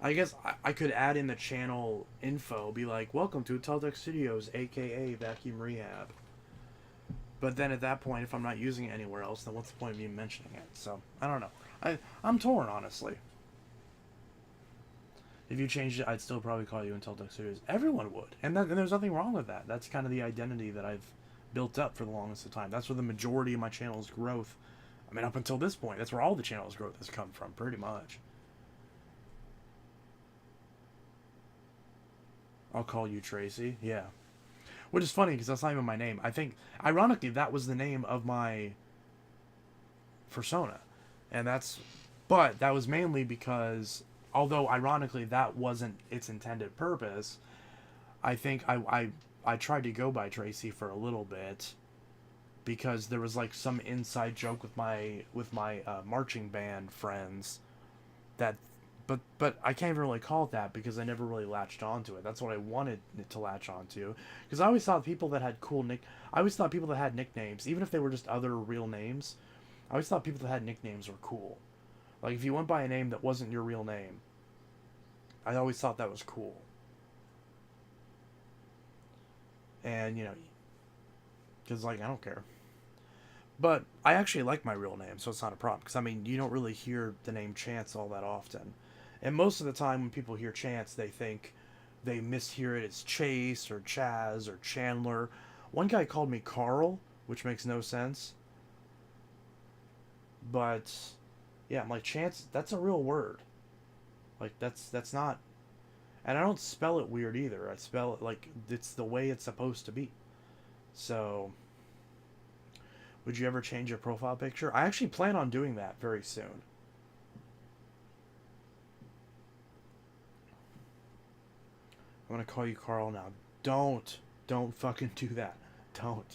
I guess I could add in the channel info, be like, welcome to Intelitech Studios, aka Vacuum Rehab. But then at that point, if I'm not using it anywhere else, then what's the point of even mentioning it? So, I don't know. I'm torn, honestly. If you changed it, I'd still probably call you Intelitech Studios. Everyone would. And there's nothing wrong with that. That's kind of the identity that I've built up for the longest of time. That's where the majority of my channel's growth, I mean, up until this point, that's where all the channel's growth has come from, pretty much. I'll call you Tracy. Yeah. Which is funny because that's not even my name. I think, ironically, that was the name of my persona. But that was mainly because, although ironically that wasn't its intended purpose, I think I tried to go by Tracy for a little bit because there was like some inside joke with my marching band friends that. But I can't even really call it that because I never really latched onto it. That's what I wanted it to latch onto. Because I always thought people that had I always thought people that had nicknames, even if they were just other real names, I always thought people that had nicknames were cool. Like if you went by a name that wasn't your real name, I always thought that was cool. And, you know, because, like, I don't care. But I actually like my real name, so it's not a problem. Because, I mean, you don't really hear the name Chance all that often. And most of the time when people hear Chance, they think they mishear it as Chase or Chaz or Chandler. One guy called me Carl, which makes no sense. But, yeah, I'm like, Chance, that's a real word. Like, that's not... And I don't spell it weird either. I spell it like it's the way it's supposed to be. So... Would you ever change your profile picture? I actually plan on doing that very soon. I'm gonna call you Carl now. Don't fucking do that. Don't.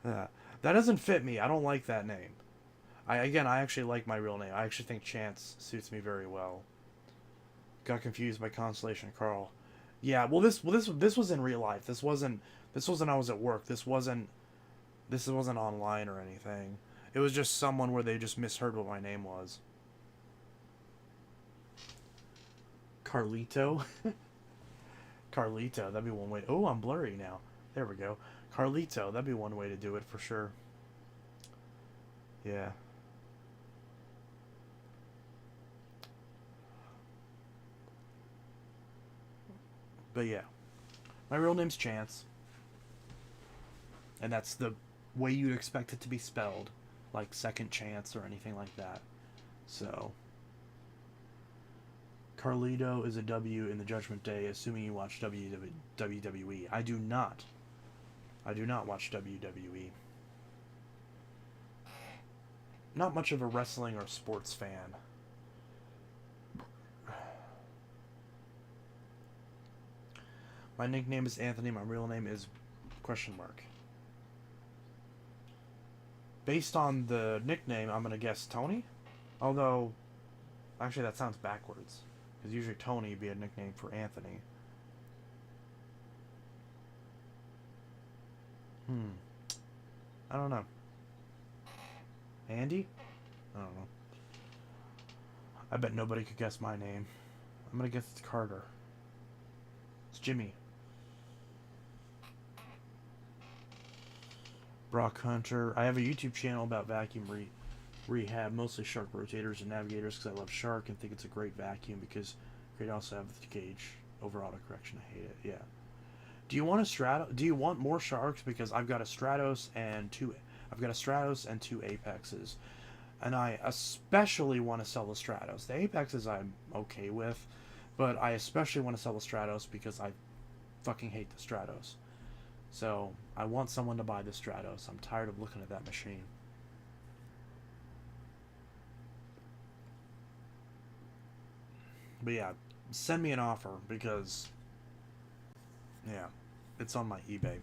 That doesn't fit me. I don't like that name. I actually like my real name. I actually think Chance suits me very well. Got confused by Constellation Carl. Yeah, well this was in real life. This wasn't I was at work. This wasn't online or anything. It was just someone where they just misheard what my name was. Carlito? Carlito, that'd be one way. Oh, I'm blurry now. There we go. Carlito, that'd be one way to do it for sure. Yeah. But yeah. My real name's Chance. And that's the way you'd expect it to be spelled. Like second chance or anything like that. So... Carlito is a W in the Judgment Day, assuming you watch WWE. I do not. I do not watch WWE. Not much of a wrestling or sports fan. My nickname is Anthony. My real name is ... Based on the nickname, I'm going to guess Tony. Although, actually that sounds backwards. Because usually Tony would be a nickname for Anthony. I don't know. Andy? I don't know. I bet nobody could guess my name. I'm gonna guess it's Carter. It's Jimmy. Brock Hunter. I have a YouTube channel about vacuum rehab, mostly Shark rotators and navigators because I love Shark and think it's a great vacuum because they also have the gauge over autocorrection. I hate it. Yeah. Do you want a Stratos? Do you want more Sharks? Because I've got a Stratos and two Apexes, and I especially want to sell the Stratos. The Apexes I'm okay with, but I especially want to sell the Stratos because I fucking hate the Stratos. So I want someone to buy the Stratos. I'm tired of looking at that machine. But yeah, send me an offer because, yeah, it's on my eBay.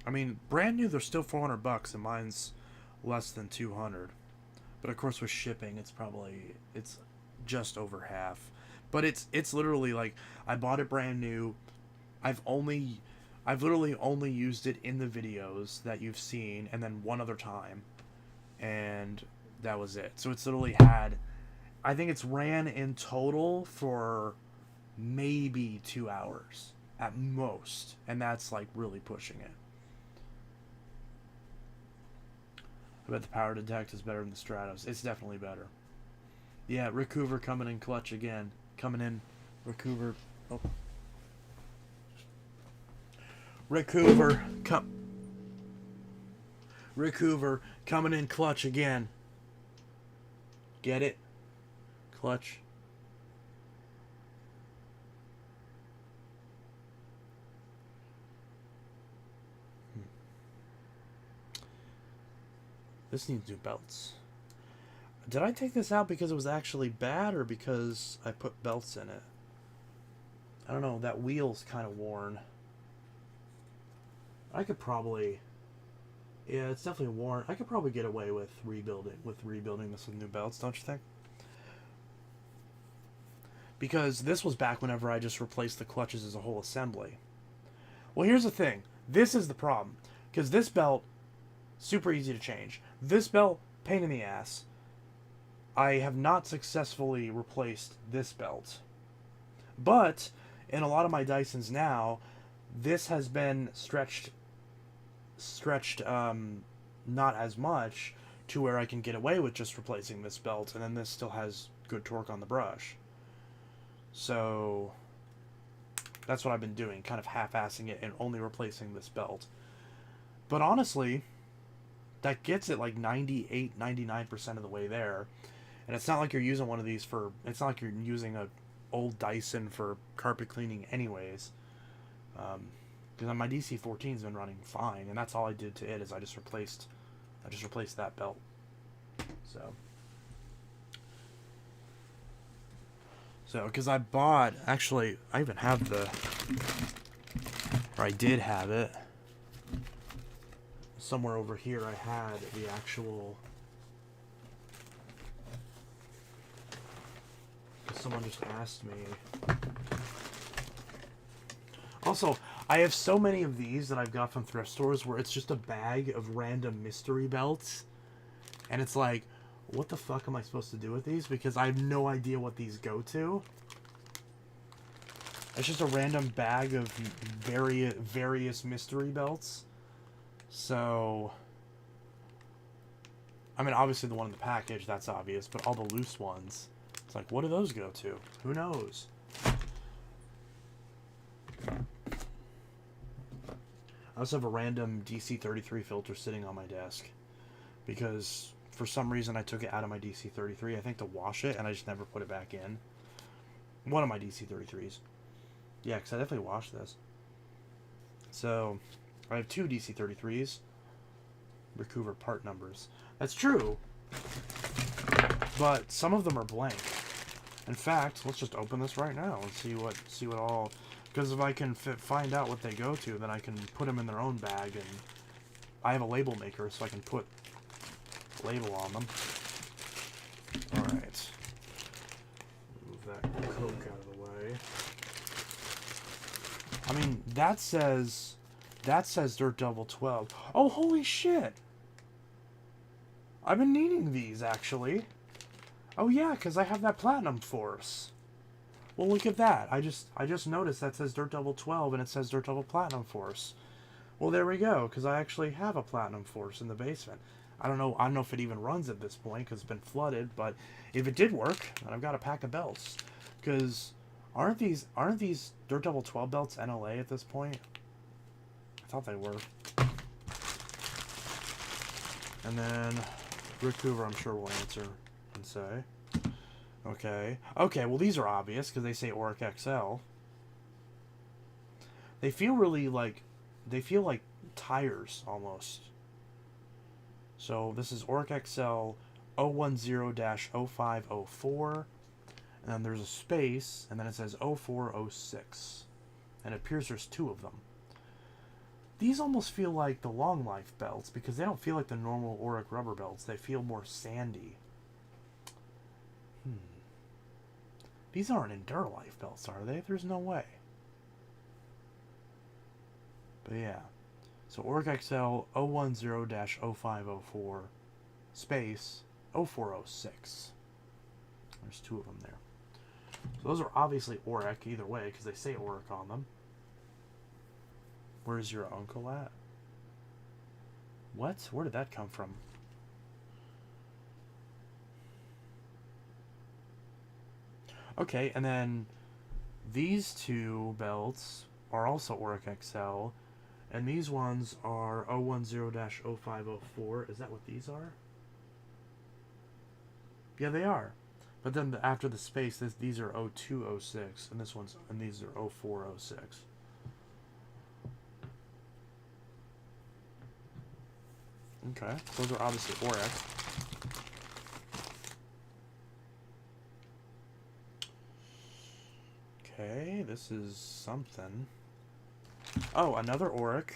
I mean, brand new, they're still $400, and mine's less than 200. But of course, with shipping, it's just over half. But it's literally like I bought it brand new. I've literally only used it in the videos that you've seen, and then one other time, and that was it. So it's literally had, I think it's ran in total for maybe 2 hours at most, and that's like really pushing it. I bet the Power Detect is better than the Stratos. It's definitely better. Yeah, Rick Hoover coming in clutch again. Coming in, Rick Hoover. Oh. Rick Hoover coming in clutch again. Get it? Clutch. This needs new belts. Did I take this out because it was actually bad or because I put belts in it? I don't know. That wheel's kind of worn. I could probably... Yeah, it's definitely worn. I could probably get away with rebuilding this with new belts, don't you think? Because this was back whenever I just replaced the clutches as a whole assembly. Well, here's the thing. This is the problem. Because this belt, super easy to change. This belt, pain in the ass. I have not successfully replaced this belt. But in a lot of my Dysons now, this has been stretched not as much to where I can get away with just replacing this belt, and then this still has good torque on the brush. So that's what I've been doing, kind of half-assing it and only replacing this belt. But honestly, that gets it like 98, 99% of the way there. And it's not like you're using one of these for, it's not like you're using a old Dyson for carpet cleaning anyways. Because my DC-14's been running fine, and that's all I did to it is I just replaced that belt. So because I bought, actually, I even have or I did have it. Somewhere over here I had the actual, because someone just asked me. Also, I have so many of these that I've got from thrift stores where it's just a bag of random mystery belts. And it's like, what the fuck am I supposed to do with these? Because I have no idea what these go to. It's just a random bag of various mystery belts. So, I mean, obviously the one in the package, that's obvious. But all the loose ones, it's like, what do those go to? Who knows? I also have a random DC-33 filter sitting on my desk because for some reason I took it out of my DC-33, I think to wash it, and I just never put it back in. One of my DC-33s. Yeah, because I definitely washed this. So, I have two DC-33s. Recover part numbers. That's true, but some of them are blank. In fact, let's just open this right now and see what all... Because if I can find out what they go to, then I can put them in their own bag, and I have a label maker, so I can put a label on them. Alright. Move that Coke out of the way. I mean, that says Dirt Devil 12. Oh, holy shit! I've been needing these, actually. Oh yeah, because I have that Platinum Force. Well, look at that. I just noticed that says Dirt Devil 12 and it says Dirt Devil Platinum Force. Well, there we go, because I actually have a Platinum Force in the basement. I don't know if it even runs at this point because it's been flooded, but if it did work, then I've got a pack of belts. Because aren't these Dirt Devil 12 belts NLA at this point? I thought they were. And then Rick Hoover, I'm sure, will answer and say. Okay, well these are obvious because they say Auric XL. They feel really like, tires almost. So this is Auric XL 010-0504, and then there's a space, and then it says 0406, and it appears there's two of them. These almost feel like the long life belts because they don't feel like the normal Auric rubber belts. They feel more sandy. These aren't Enduralife belts, are they? There's no way. But yeah. So Auric XL 010-0504 space 0406. There's two of them there. So those are obviously Auric either way because they say Auric on them. Where's your uncle at? What? Where did that come from? Okay, and then these two belts are also Auric XL, and these ones are 010-0504. Is that what these are? Yeah, they are. But then after the space, these are 0206, and these are 0406. Okay, those are obviously Auric. Okay, this is something. Oh, another Auric.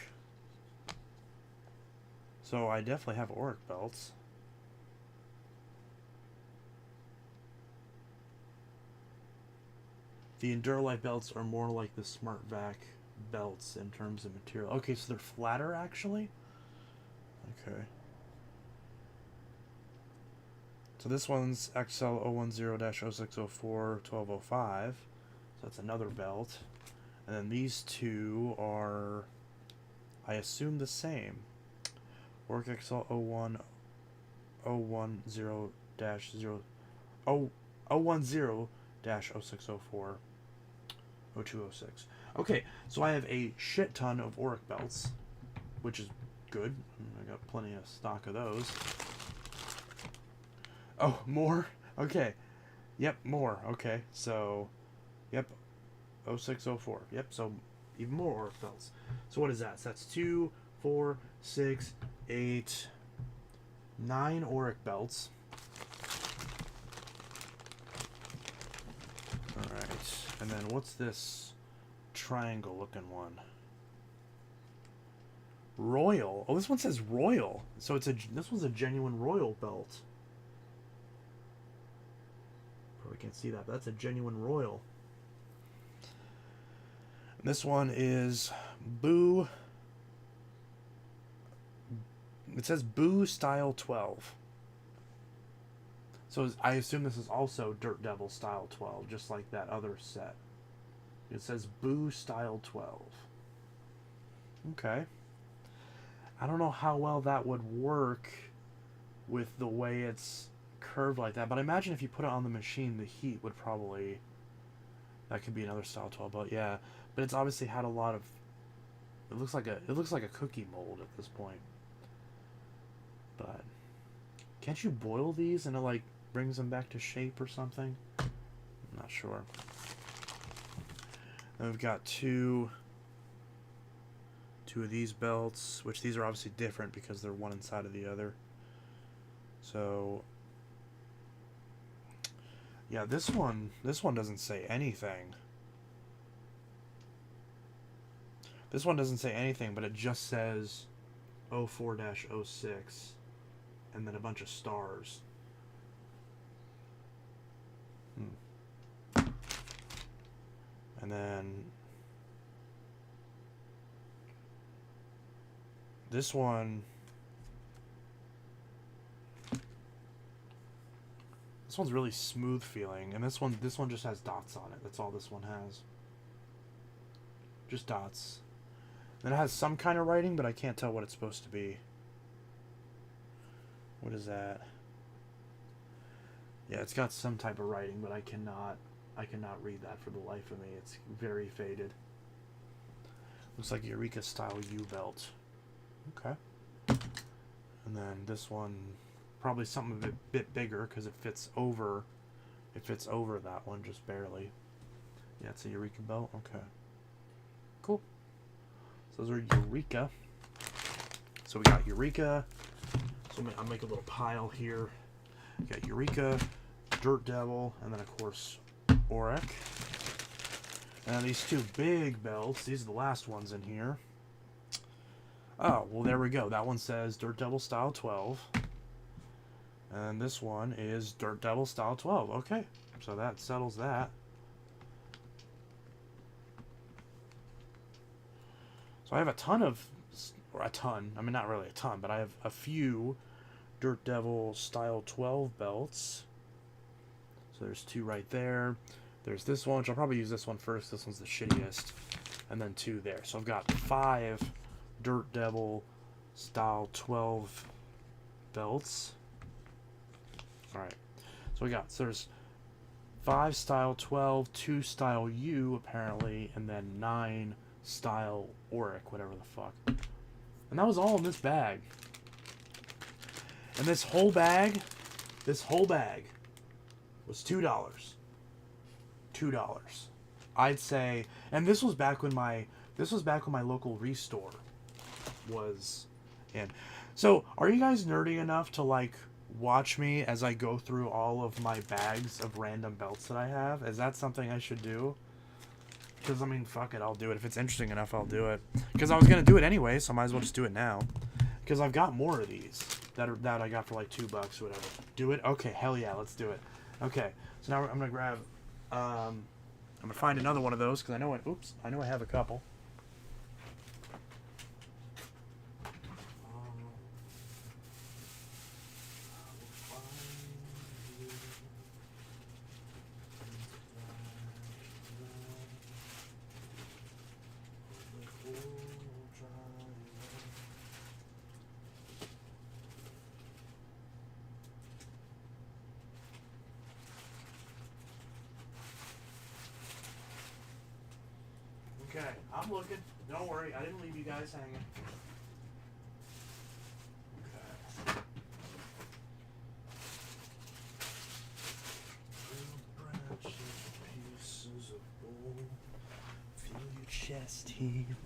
So I definitely have Auric belts. The Enduralife belts are more like the SmartVac belts in terms of material. Okay, so they're flatter actually? Okay. So this one's XL010-0604-1205. So that's another belt. And then these two are, I assume, the same. Work XL010-0604-0206. Okay, so I have a shit ton of Auric belts, which is good. I got plenty of stock of those. Oh, more? Okay. Yep, more. Okay, so, yep, 0604. Yep, so even more Auric belts. So what is that? So that's 2, 4, 6, 8, 9 Auric belts. Alright, and then what's this triangle looking one? Royal. Oh, this one says Royal. So this one's a genuine Royal belt. Probably can't see that, but that's a genuine Royal. And this one is Boo. It says Boo Style 12. So I assume this is also Dirt Devil Style 12, just like that other set. It says Boo Style 12. Okay. I don't know how well that would work with the way it's curved like that, but I imagine if you put it on the machine, the heat would probably... That could be another Style 12 belt, yeah. But it's obviously had a lot of... It looks like a cookie mold at this point. But can't you boil these and it like brings them back to shape or something? I'm not sure. Then we've got two of these belts, which these are obviously different because they're one inside of the other. So yeah, this one doesn't say anything. This one doesn't say anything, but it just says 04-06 and then a bunch of stars. And then this one's really smooth feeling, and this one just has dots on it. That's all this one has. Just dots. Then it has some kind of writing, but I can't tell what it's supposed to be. What is that? Yeah, it's got some type of writing, but I cannot read that for the life of me. It's very faded. Looks like Eureka style U belt. Okay. And then this one, probably something a bit bigger because it fits over that one just barely. Yeah, it's a Eureka belt. Okay. Cool. So those are Eureka. So we got Eureka. So I'll make a little pile here. We got Eureka, Dirt Devil, and then of course Auric. And these two big belts, these are the last ones in here. Oh, well there we go. That one says Dirt Devil Style 12. And this one is Dirt Devil Style 12. Okay, so that settles that. So I have I mean not really a ton, but I have a few Dirt Devil Style 12 belts. So there's two right there. There's this one, which I'll probably use this one first. This one's the shittiest. And then two there. So I've got 5 Dirt Devil Style 12 belts. Alright. So there's 5 Style 12, 2 Style U, apparently, and then 9 Style Auric, whatever the fuck. And that was all in this bag. And this whole bag was $2. $2. I'd say, and this was back when my local restore was in. So, are you guys nerdy enough to like watch me as I go through all of my bags of random belts that I have? Is that something I should do? Because, I mean, fuck it, I'll do it. If it's interesting enough, I'll do it. Because I was going to do it anyway, so I might as well just do it now. Because I've got more of these that I got for like $2 or whatever. Do it? Okay, hell yeah, let's do it. Okay, so now I'm going to grab... I'm going to find another one of those, because I know I have a couple. Okay, I'm looking. Don't worry, I didn't leave you guys hanging. Okay. Branches, pieces of wool. Feel your chest heave.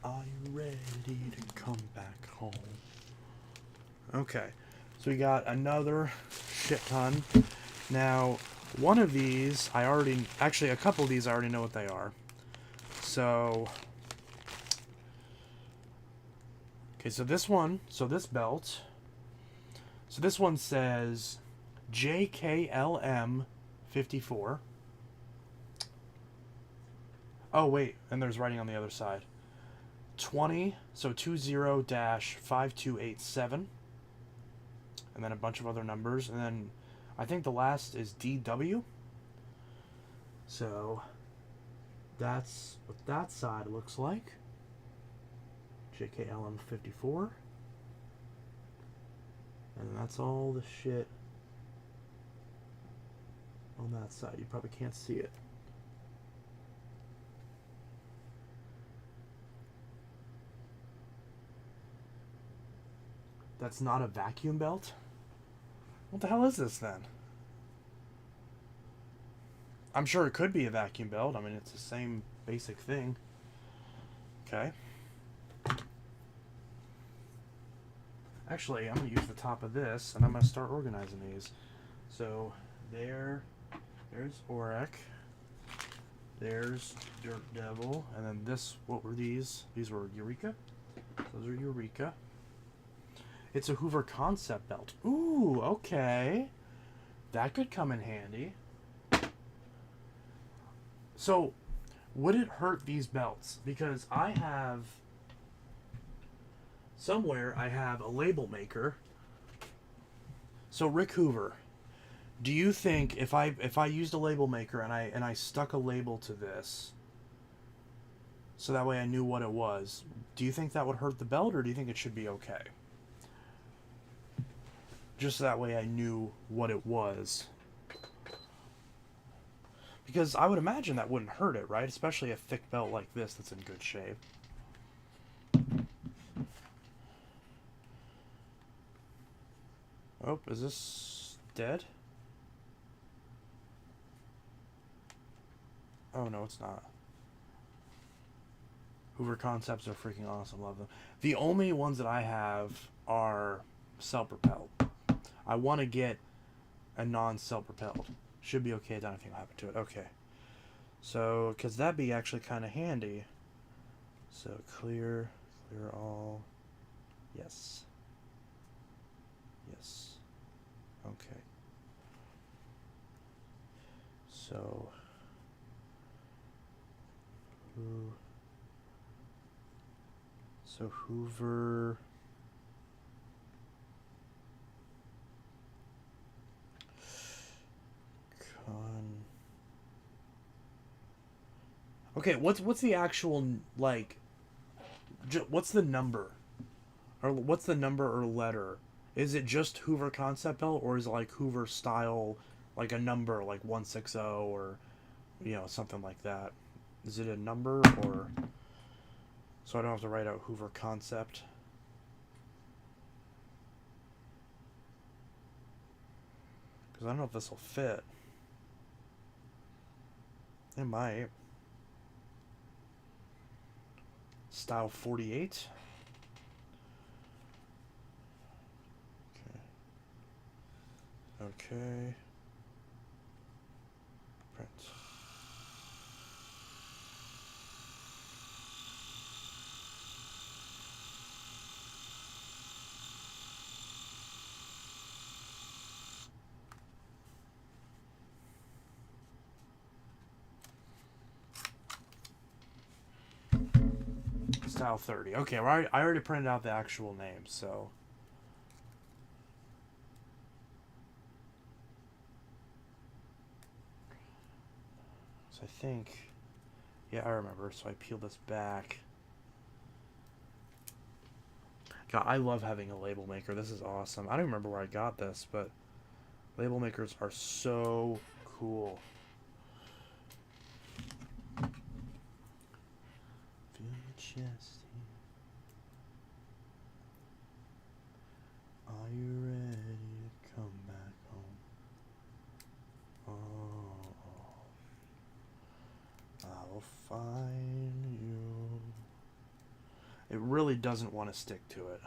Are you ready to come back home? Okay, so we got another shit ton. Now, one of these, actually a couple of these I already know what they are. So, okay, so this belt, so this one says JKLM 54. Oh, wait, and there's writing on the other side. 20, so 20-5287. And then a bunch of other numbers. And then I think the last is DW. So that's what that side looks like. JKLM 54. And that's all the shit on that side. You probably can't see it. That's not a vacuum belt? What the hell is this then? I'm sure it could be a vacuum belt. I mean, it's the same basic thing. Okay. Actually, I'm going to use the top of this, and I'm going to start organizing these. So, there's Auric. There's Dirt Devil. And then this, what were these? These were Eureka. Those are Eureka. It's a Hoover concept belt. Ooh, okay. That could come in handy. So, would it hurt these belts? Because somewhere I have a label maker. So, Rick Hoover, do you think if I used a label maker and I stuck a label to this, so that way I knew what it was, do you think that would hurt the belt, or do you think it should be okay? Just that way I knew what it was. Because I would imagine that wouldn't hurt it, right? Especially a thick belt like this that's in good shape. Oh, is this dead? Oh, no, it's not. Hoover Concepts are freaking awesome. Love them. The only ones that I have are self-propelled. I want to get a non-self-propelled. Should be okay. I don't know if anything will happen to it. Okay. So, because that'd be actually kind of handy. So, clear all. Yes. Yes. Okay. So, Hoover. Okay, what's the actual, like, what's the number? Or what's the number or letter? Is it just Hoover concept belt, or is it like Hoover style, like a number, like 160, or, you know, something like that? Is it a number, or, so I don't have to write out Hoover concept? Because I don't know if this will fit. It might. Style 48. Okay. Print. Style 30. Okay, well, I already printed out the actual name, so. So I think, yeah, I remember. So I peel this back. God, I love having a label maker. This is awesome. I don't remember where I got this, but label makers are so cool. just here. Are you ready to come back home? Oh, I'll find you. It really doesn't want to stick to it.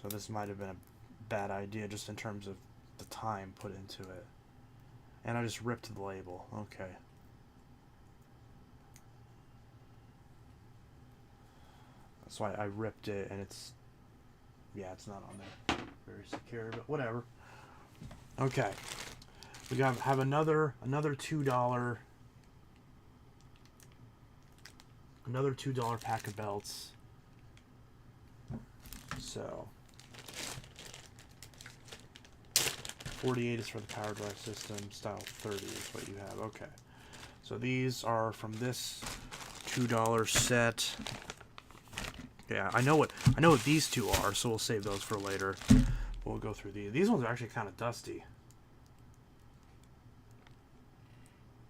So this might have been a bad idea just in terms of the time put into it. And I just ripped the label. Okay. That's why I ripped it, and it's... yeah, it's not on there. Very secure, but whatever. Okay. We have another $2... another $2 pack of belts. So... 48 is for the power drive system. Style 30 is what you have. Okay. So these are from this $2 set. Yeah, I know what these two are, so we'll save those for later. We'll go through these. These ones are actually kind of dusty.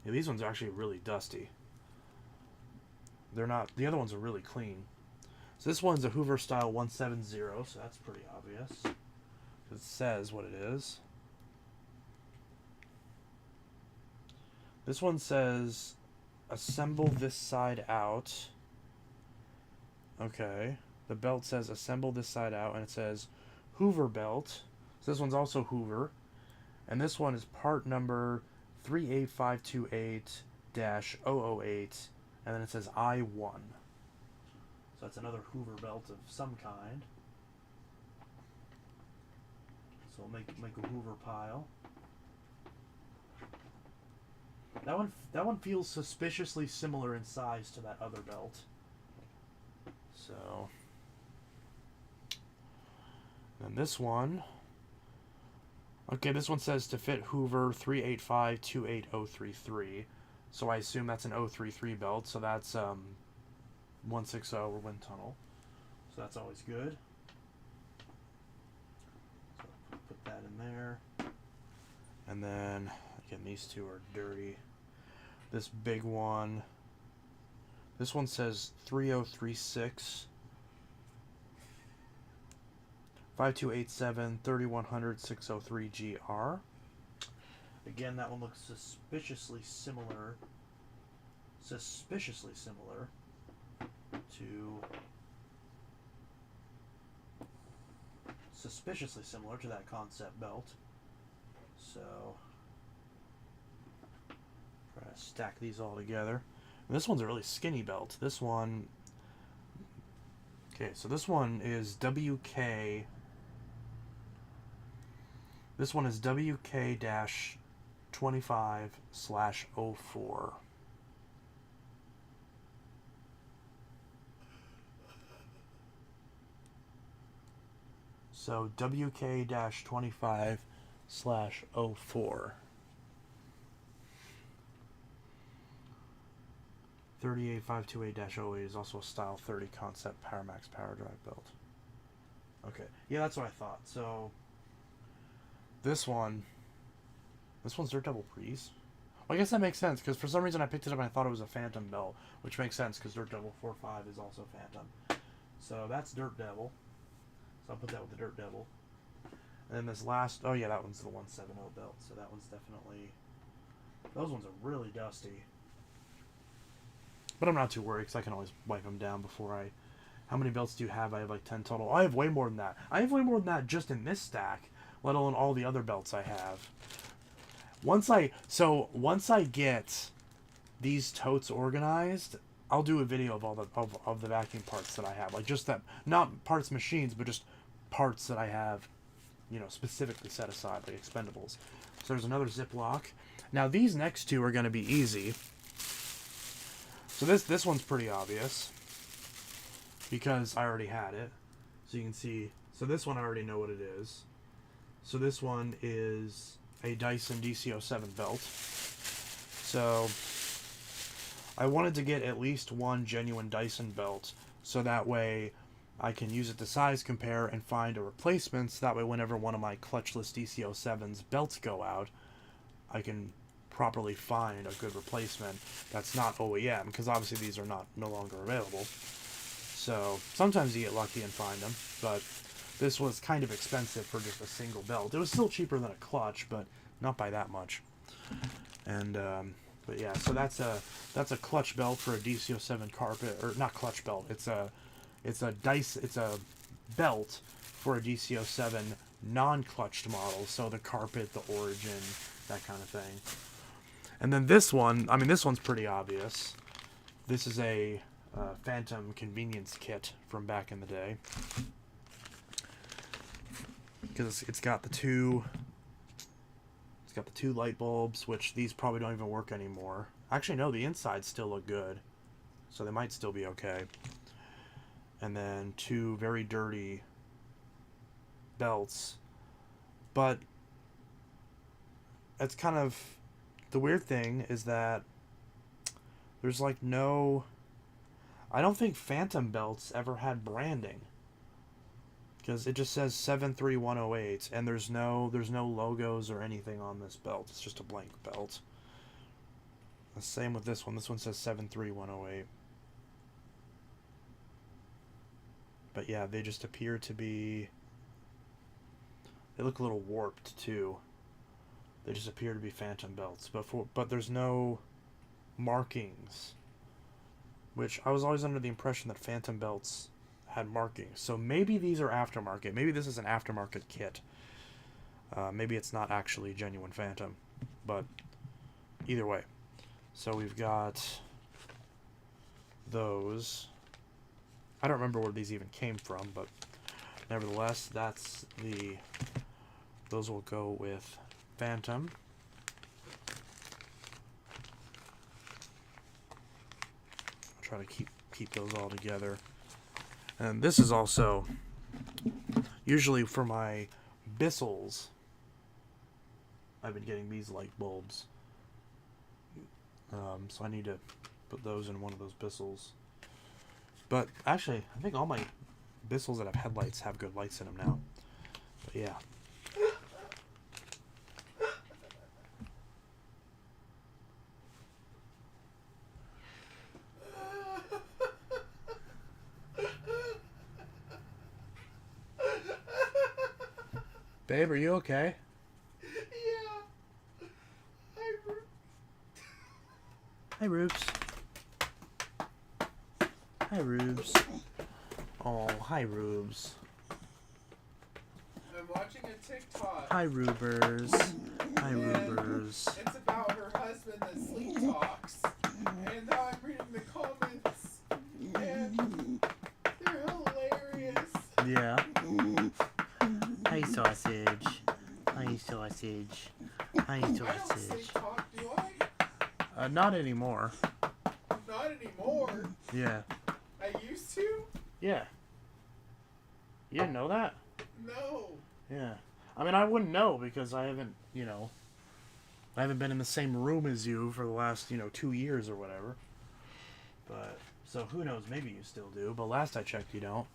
Yeah, these ones are actually really dusty. They're not... the other ones are really clean. So this one's a Hoover Style 170, so that's pretty obvious. It says what it is. This one says, assemble this side out. Okay. The belt says, assemble this side out, and it says, Hoover belt. So this one's also Hoover. And this one is part number 38528-008, and then it says I1. So that's another Hoover belt of some kind. So we'll make a Hoover pile. That one feels suspiciously similar in size to that other belt. So, and this one. Okay, this one says to fit Hoover 385-28033. So I assume that's an 033 belt. So that's 160 or wind tunnel. So that's always good. So put that in there. And then again, these two are dirty. This big one. This one says 3036 5287 3100 603 GR. Again, that one looks suspiciously similar to that concept belt. So try to stack these all together. And this one's a really skinny belt. This one, okay, so this one is WK. This one is WK-25/04. So WK-25/04. 38528-08 is also a Style 30 Concept PowerMax Power Drive belt. Okay, yeah, that's what I thought. So this one's Dirt Devil Breeze. Well, I guess that makes sense, because for some reason I picked it up and I thought it was a Phantom belt, which makes sense because Dirt Devil 45 is also Phantom. So that's Dirt Devil. So I'll put that with the Dirt Devil. And then this last, oh yeah, that one's the 170 belt. So that one's definitely, those ones are really dusty. But I'm not too worried because I can always wipe them down before I... How many belts do you have? I have like 10 total. I have way more than that. I have way more than that just in this stack, let alone all the other belts I have. Once I get these totes organized, I'll do a video of all the vacuum parts that I have. Like just that, not parts machines, but just parts that I have, you know, specifically set aside, like expendables. So there's another Ziploc. Now these next two are going to be easy. So this one's pretty obvious because I already had it. So you can see, so this one I already know what it is. So this one is a Dyson DC07 belt. So I wanted to get at least one genuine Dyson belt so that way I can use it to size compare and find a replacement, so that way whenever one of my clutchless DC07's belts go out, I can properly find a good replacement that's not OEM, because obviously these are no longer available. So sometimes you get lucky and find them, but this was kind of expensive for just a single belt. It was still cheaper than a clutch, but not by that much. And but yeah, so that's a clutch belt for a DC07 carpet, or not clutch belt. It's a Dyson. It's a belt for a DC07 non-clutched model. So the carpet, the origin, that kind of thing. And then this one, I mean, this one's pretty obvious. This is a Phantom convenience kit from back in the day, because it's got the two. It's got the two light bulbs, which these probably don't even work anymore. Actually, no, the insides still look good, so they might still be okay. And then two very dirty belts. But it's kind of... The weird thing is that there's like no... I don't think Phantom belts ever had branding, because it just says 73108, and there's no logos or anything on this belt. It's just a blank belt. The same with this one. This one says 73108. But yeah, they just appear to be... They look a little warped too. They just appear to be Phantom belts, but there's no markings, which I was always under the impression that Phantom belts had markings. So maybe these are aftermarket. Maybe this is an aftermarket kit. Maybe it's not actually genuine Phantom, but either way. So we've got those. I don't remember where these even came from, but nevertheless, those will go with Phantom. I'll try to keep those all together. And this is also usually for my Bissels. I've been getting these light bulbs, so I need to put those in one of those Bissels. But actually, I think all my Bissels that have headlights have good lights in them now. But yeah. Babe, are you okay? Yeah. Hi, Rubes. Hi, Rubes. Oh, hi, Rubes. I'm watching a TikTok. Hi, Rubers. Hi, Rubers. It's about her husband that sleep talks. And now I'm reading the comments. And they're hilarious. Yeah. Hi, sausage. Hi, sausage. Hi, I don't sausage. sleep talk, do I? Not anymore. Not anymore. Yeah. I used to? Yeah. You didn't know that? No. Yeah. I mean, I wouldn't know because I haven't, I haven't been in the same room as you for the last, 2 years or whatever. But, so who knows, maybe you still do, but last I checked, you don't.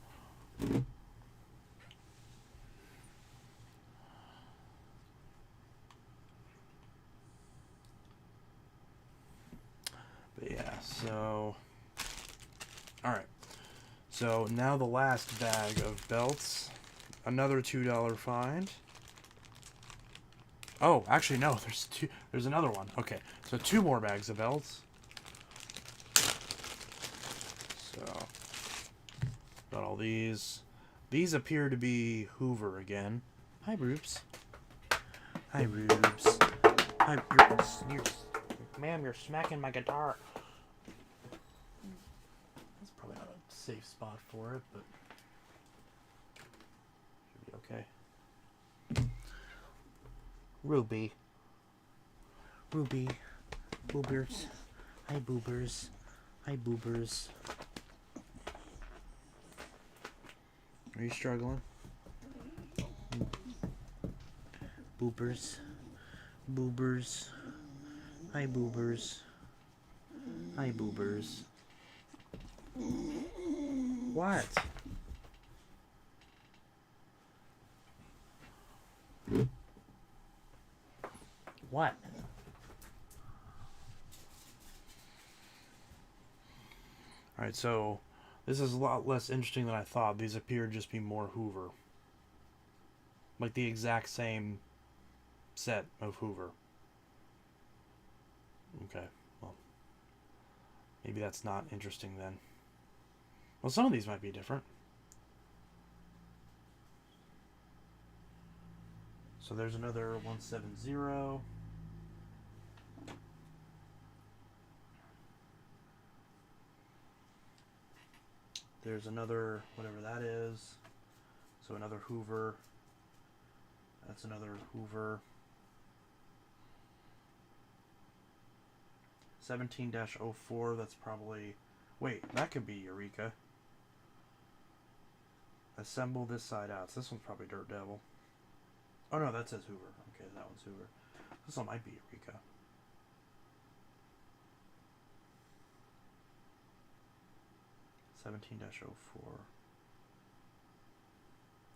But yeah, so... Alright. So, now the last bag of belts. Another $2 find. Oh, actually, no, there's another one. Okay, so 2 more bags of belts. So, got all these. These appear to be Hoover again. Hi, Rubes. Hi, Rubes. Hi, ma'am, you're smacking my guitar. That's probably not a safe spot for it, but should be okay. Ruby. Boobers. Hi, boobers. Hi, boobers. Are you struggling? Boobers. Hi, boobers. Hi, boobers. What? What? Alright, so this is a lot less interesting than I thought. These appear to just be more Hoover. Like the exact same set of Hoover. Okay, well, maybe that's not interesting then. Well, some of these might be different. So there's another 170. There's another, whatever that is. So another Hoover. That's another Hoover. 17-04, that's probably... Wait, that could be Eureka. Assemble this side out. So this one's probably Dirt Devil. Oh no, that says Hoover. Okay, that one's Hoover. This one might be Eureka. (17-04).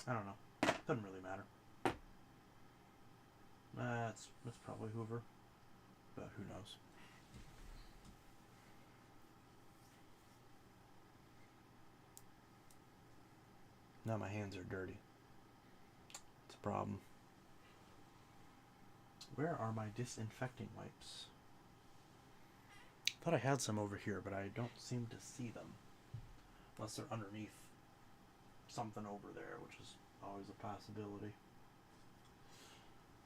I don't know. Doesn't really matter. That's probably Hoover, but who knows? Now my hands are dirty. It's a problem. Where are my disinfecting wipes? I thought I had some over here, but I don't seem to see them. Unless they're underneath something over there, which is always a possibility.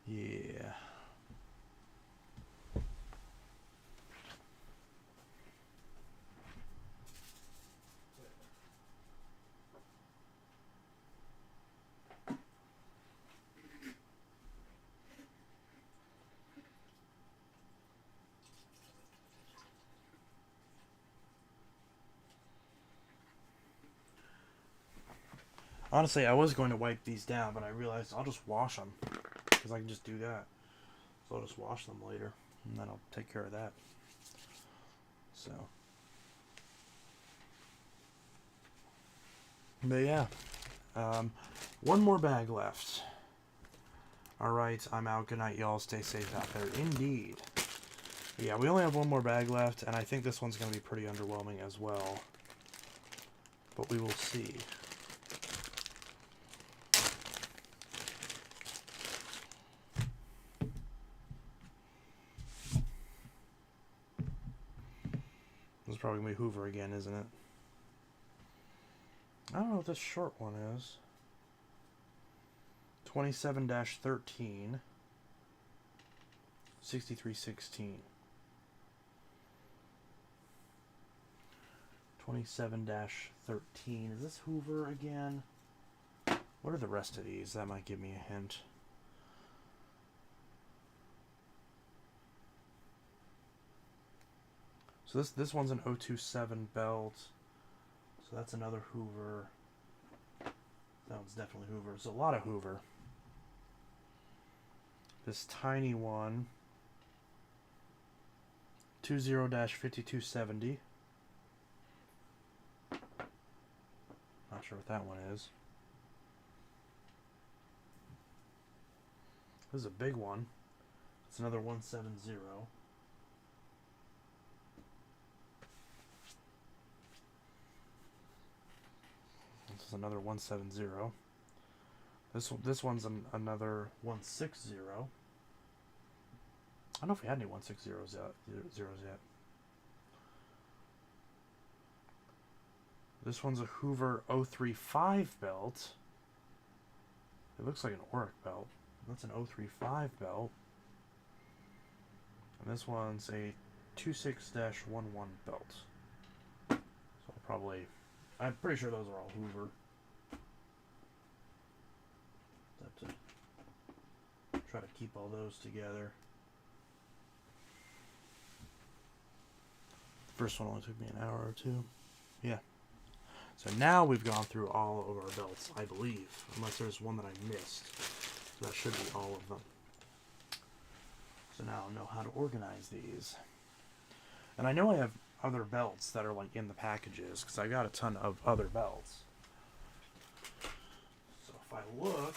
Yeah. Honestly, I was going to wipe these down, but I realized I'll just wash them. Because I can just do that. So I'll just wash them later. And then I'll take care of that. So. But yeah. One more bag left. Alright, I'm out. Good night, y'all. Stay safe out there. Indeed. But yeah, we only have one more bag left. And I think this one's going to be pretty underwhelming as well. But we will see. This is probably going to be Hoover again, isn't it? I don't know what this short one is. 27-13. 6316. 27-13. Is this Hoover again? What are the rest of these? That might give me a hint. So this one's an 027 belt. So that's another Hoover. That one's definitely Hoover. There's a lot of Hoover. This tiny one. 20-5270. Not sure what that one is. This is a big one. It's another 170. This is another 170. This one's another 160. I don't know if we had any 160s yet. This one's a Hoover 035 belt. It looks like an Auric belt. That's an 035 belt. And this one's a 26-11 belt. So I'm pretty sure those are all Hoover. Have to try to keep all those together. The first one only took me an hour or two. Yeah. So now we've gone through all of our belts, I believe. Unless there's one that I missed. So that should be all of them. So now I know how to organize these. And I know I have other belts that are like in the packages, because I got a ton of other belts. So if I look...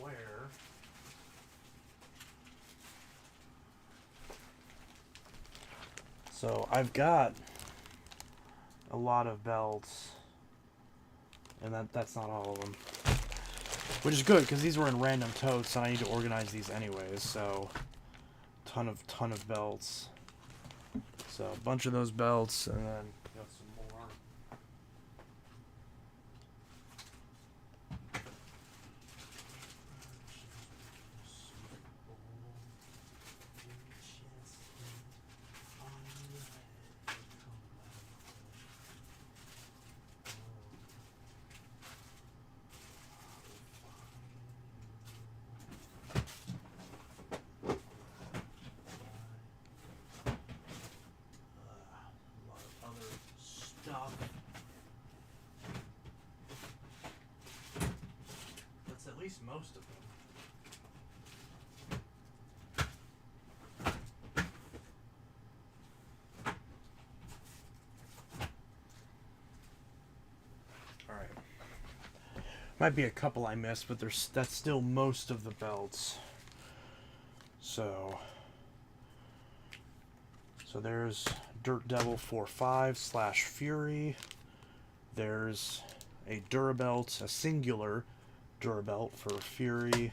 where. So I've got a lot of belts, and that's not all of them, which is good because these were in random totes, and I need to organize these anyways. So ton of belts. So a bunch of those belts, and then got some more. Stuff. That's at least most of them. Alright. Might be a couple I missed, but that's still most of the belts. So there's Dirt Devil 4.5 / Fury. There's a Durabelt, a singular Durabelt for Fury.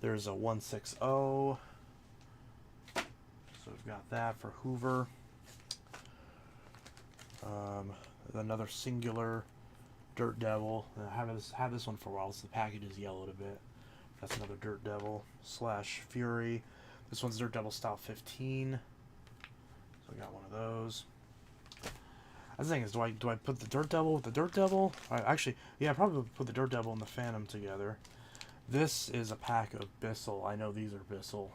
There's a 160. So we've got that for Hoover. Another singular Dirt Devil. I have this one for a while, so the package is yellowed a bit. That's another Dirt Devil / Fury. This one's Dirt Devil style 15. So I got one of those. The thing is, do I put the Dirt Devil with the Dirt Devil? Actually, yeah, I probably put the Dirt Devil and the Phantom together. This is a pack of Bissell. I know these are Bissell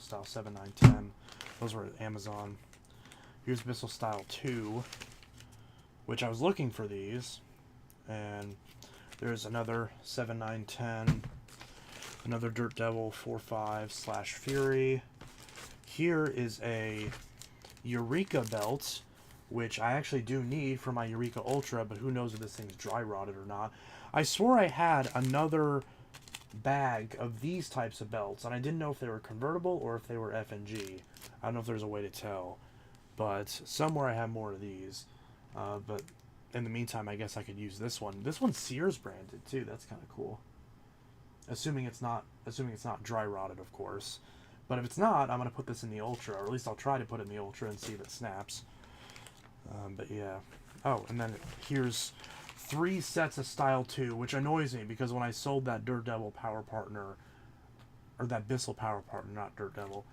style 7, 9, 10. Those were at Amazon. Here's Bissell style 2, which I was looking for these. And there's another 7, 9, 10. Another Dirt Devil 4.5 / Fury. Here is a Eureka belt, which I actually do need for my Eureka Ultra, but who knows if this thing's dry rotted or not. I swore I had another bag of these types of belts, and I didn't know if they were convertible or if they were F&G. I don't know if there's a way to tell, but somewhere I have more of these. But in the meantime, I guess I could use this one. This one's Sears branded too. That's kind of cool. Assuming it's not dry rotted, of course. But if it's not, I'm gonna put this in the Ultra, or at least I'll try to put it in the Ultra and see if it snaps. But yeah. Oh, and then here's 3 sets of Style 2, which annoys me because when I sold that Dirt Devil Power Partner, or that Bissell Power Partner, not Dirt Devil,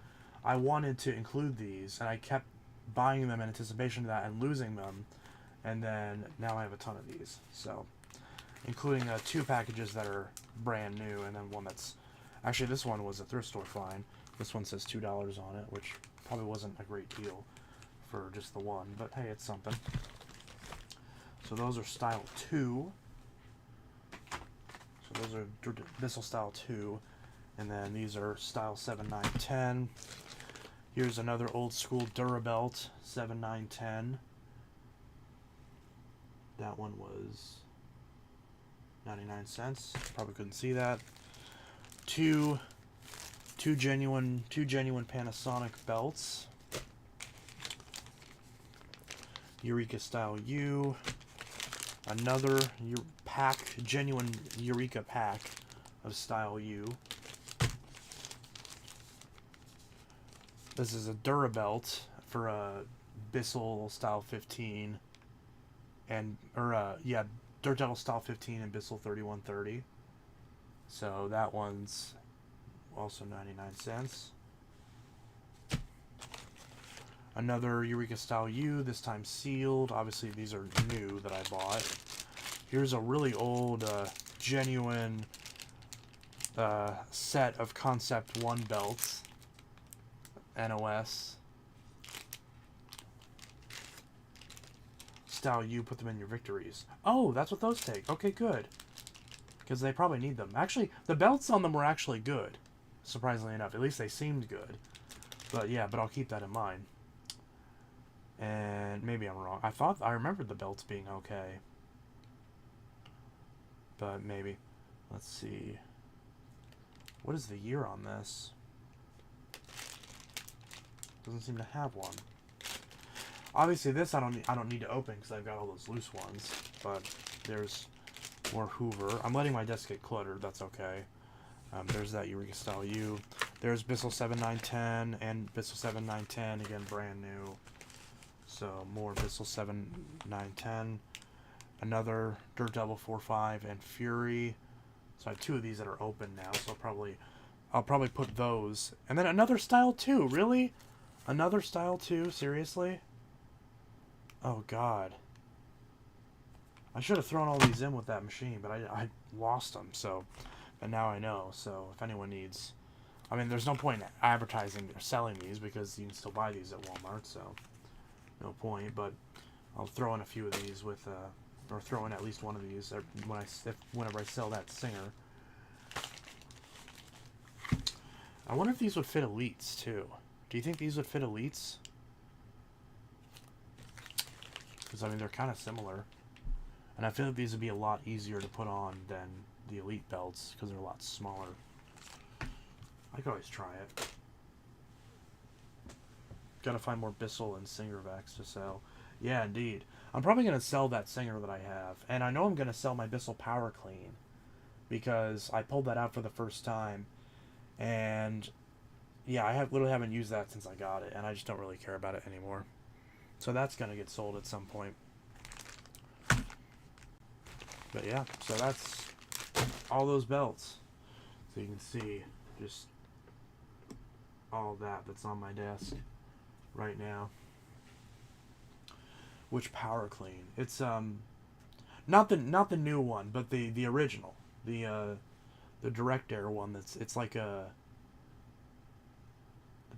I wanted to include these, and I kept buying them in anticipation of that and losing them, and then now I have a ton of these. So, including 2 packages that are brand new, and then one that's... Actually, this one was a thrift store find. This one says $2 on it, which probably wasn't a great deal for just the one, but hey, it's something. So those are Style 2. So those are Bissell Style 2. And then these are Style 7, 9, 10. Here's another old school Durabelt 7, 9, 10. That one was 99 cents. Probably couldn't see that. Two genuine Panasonic belts. Eureka Style U. Another genuine Eureka pack of Style U. This is a Durabelt for a Bissell Style 15 and Dirt Devil Style 15 and Bissell 3130. So that one's also 99 cents. Another Eureka Style U, this time sealed. Obviously these are new that I bought. Here's a really old genuine set of Concept 1 belts. NOS. Style U, put them in your victories. Oh, that's what those take. Okay, good. Because they probably need them. Actually, the belts on them were actually good. Surprisingly enough. At least they seemed good. But yeah, but I'll keep that in mind. And maybe I'm wrong. I remembered the belts being okay. But maybe. Let's see. What is the year on this? Doesn't seem to have one. Obviously, this I don't need to open because I've got all those loose ones. But there's more Hoover. I'm letting my desk get cluttered. That's okay. There's that Eureka Style U. There's Bissell 7910 and Bissell 7910, again, brand new. So, more Bissell 7910. Another Dirt Devil 45 and Fury. So, I have 2 of these that are open now, so I'll probably put those. And then another Style 2, really? Another Style 2, seriously? Oh, God. I should have thrown all these in with that machine, but I lost them, so... And now I know, so if anyone needs... I mean, there's no point in advertising or selling these because you can still buy these at Walmart, so no point. But I'll throw in a few of these with, or throw in at least one of these whenever I sell that Singer. I wonder if these would fit Elites, too. Do you think these would fit Elites? Because, I mean, they're kind of similar. And I feel like these would be a lot easier to put on than the Elite belts because they're a lot smaller. I could always try it. Gotta find more Bissell and Singer vacs to sell. Yeah, indeed. I'm probably going to sell that Singer that I have. And I know I'm going to sell my Bissell Power Clean because I pulled that out for the first time. And yeah, I literally haven't used that since I got it. And I just don't really care about it anymore. So that's going to get sold at some point. But yeah, so that's all those belts. So you can see just all that's on my desk right now. Which Power Clean? It's not the new one, but the original, the Direct Air one. It's like the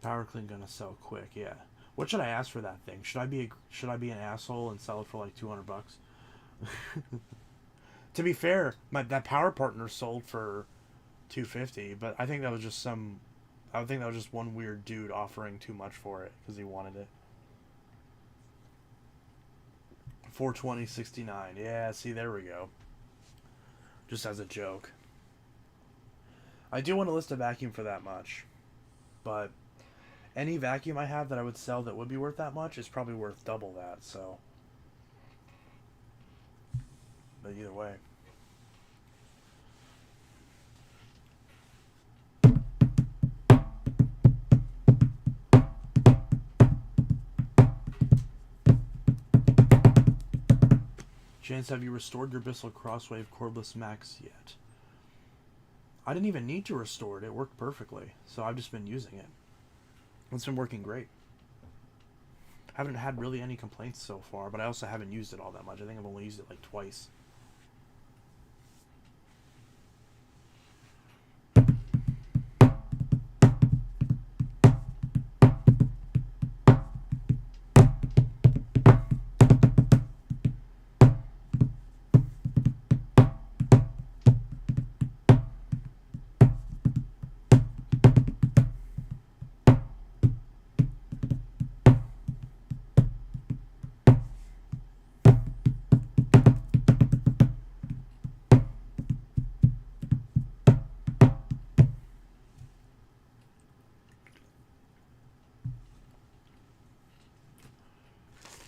Power Clean gonna sell quick. Yeah. What should I ask for that thing? Should I be an asshole and sell it for like $200? To be fair, that Power Partner sold for $250, but I think that was just one weird dude offering too much for it because he wanted it. $420.69. Yeah, see, there we go. Just as a joke. I do want to list a vacuum for that much, but any vacuum I have that I would sell that would be worth that much is probably worth double that. So. But either way. Chance, have you restored your Bissell Crosswave Cordless Max yet? I didn't even need to restore it. It worked perfectly. So I've just been using it. It's been working great. I haven't had really any complaints so far, but I also haven't used it all that much. I think I've only used it like twice.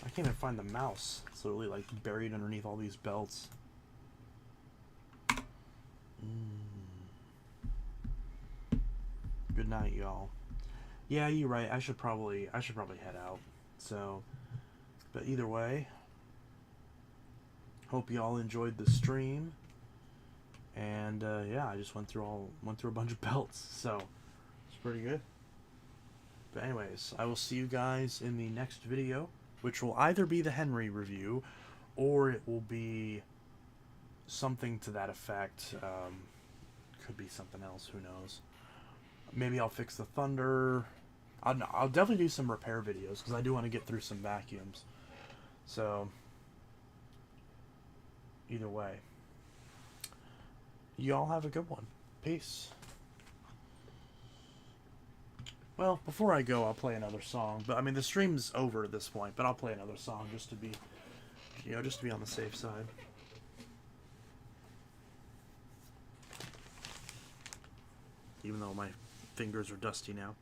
I can't even find the mouse. It's literally like buried underneath all these belts. Good night, y'all. Yeah, you're right. I should probably head out. So, but either way, hope y'all enjoyed the stream. And yeah, I just went through a bunch of belts. So, it's pretty good. But anyways, I will see you guys in the next video, which will either be the Henry review, or it will be something to that effect. Could be something else, who knows. Maybe I'll fix the Thunder. I'll definitely do some repair videos, because I do want to get through some vacuums. So, either way. Y'all have a good one. Peace. Well, before I go, I'll play another song. But I mean, the stream's over at this point. But I'll play another song just to be, just to be on the safe side. even though my fingers are dusty now.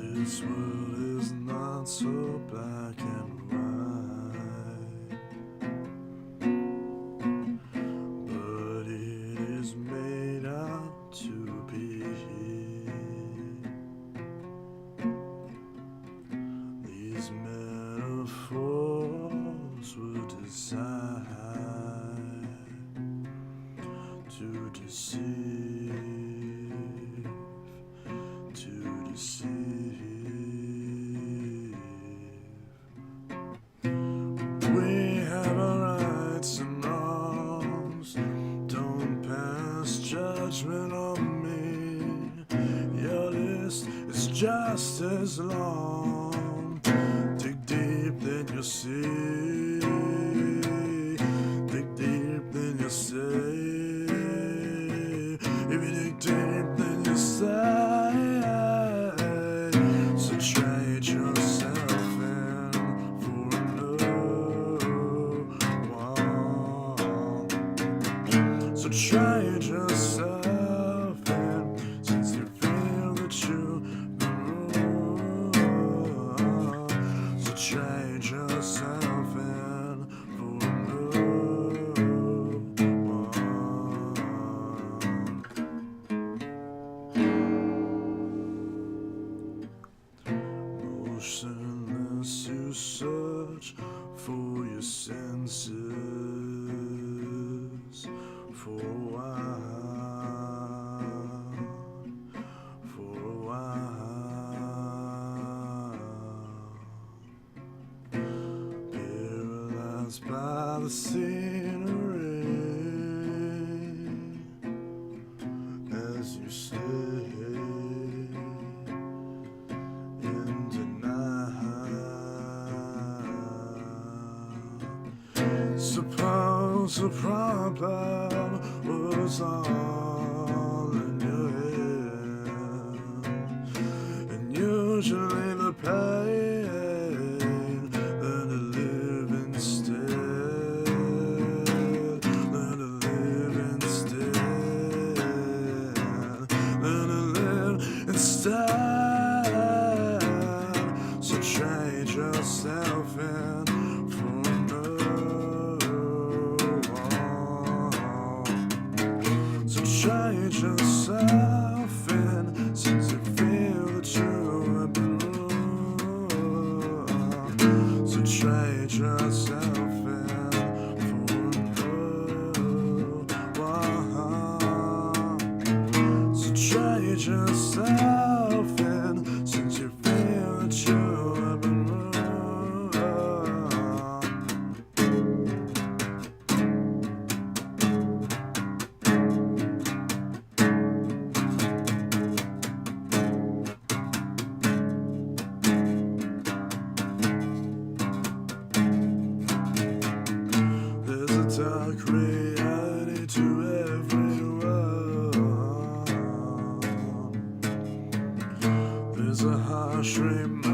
This world is not so black and white, but it is made out to be. These metaphors were designed to deceive, to deceive. We have our rights and wrongs. Don't pass judgment on me. just as long. Dig deep, then you'll see. Dig deep, then you'll see. If you dig deep, then you'll say. So trade yourself in for a new one. So trade yourself in, since you feel that you've been ruined. So trade yourself in for a new one. Motionless, you search for your senses for a while, for a while. Paralyzed by the scenery as you stay in denial. Suppose the problem was all in your head, and usually the pain, learn to live instead, learn to live instead, learn to live instead. So trade yourself in for a new one. So trade yourself in, since you feel that you have been ruined. So trade yourself in for a new one. So trade yourself in, since you feel that you have been ruined. There's a dark reality to everyone. There's a harsh reminder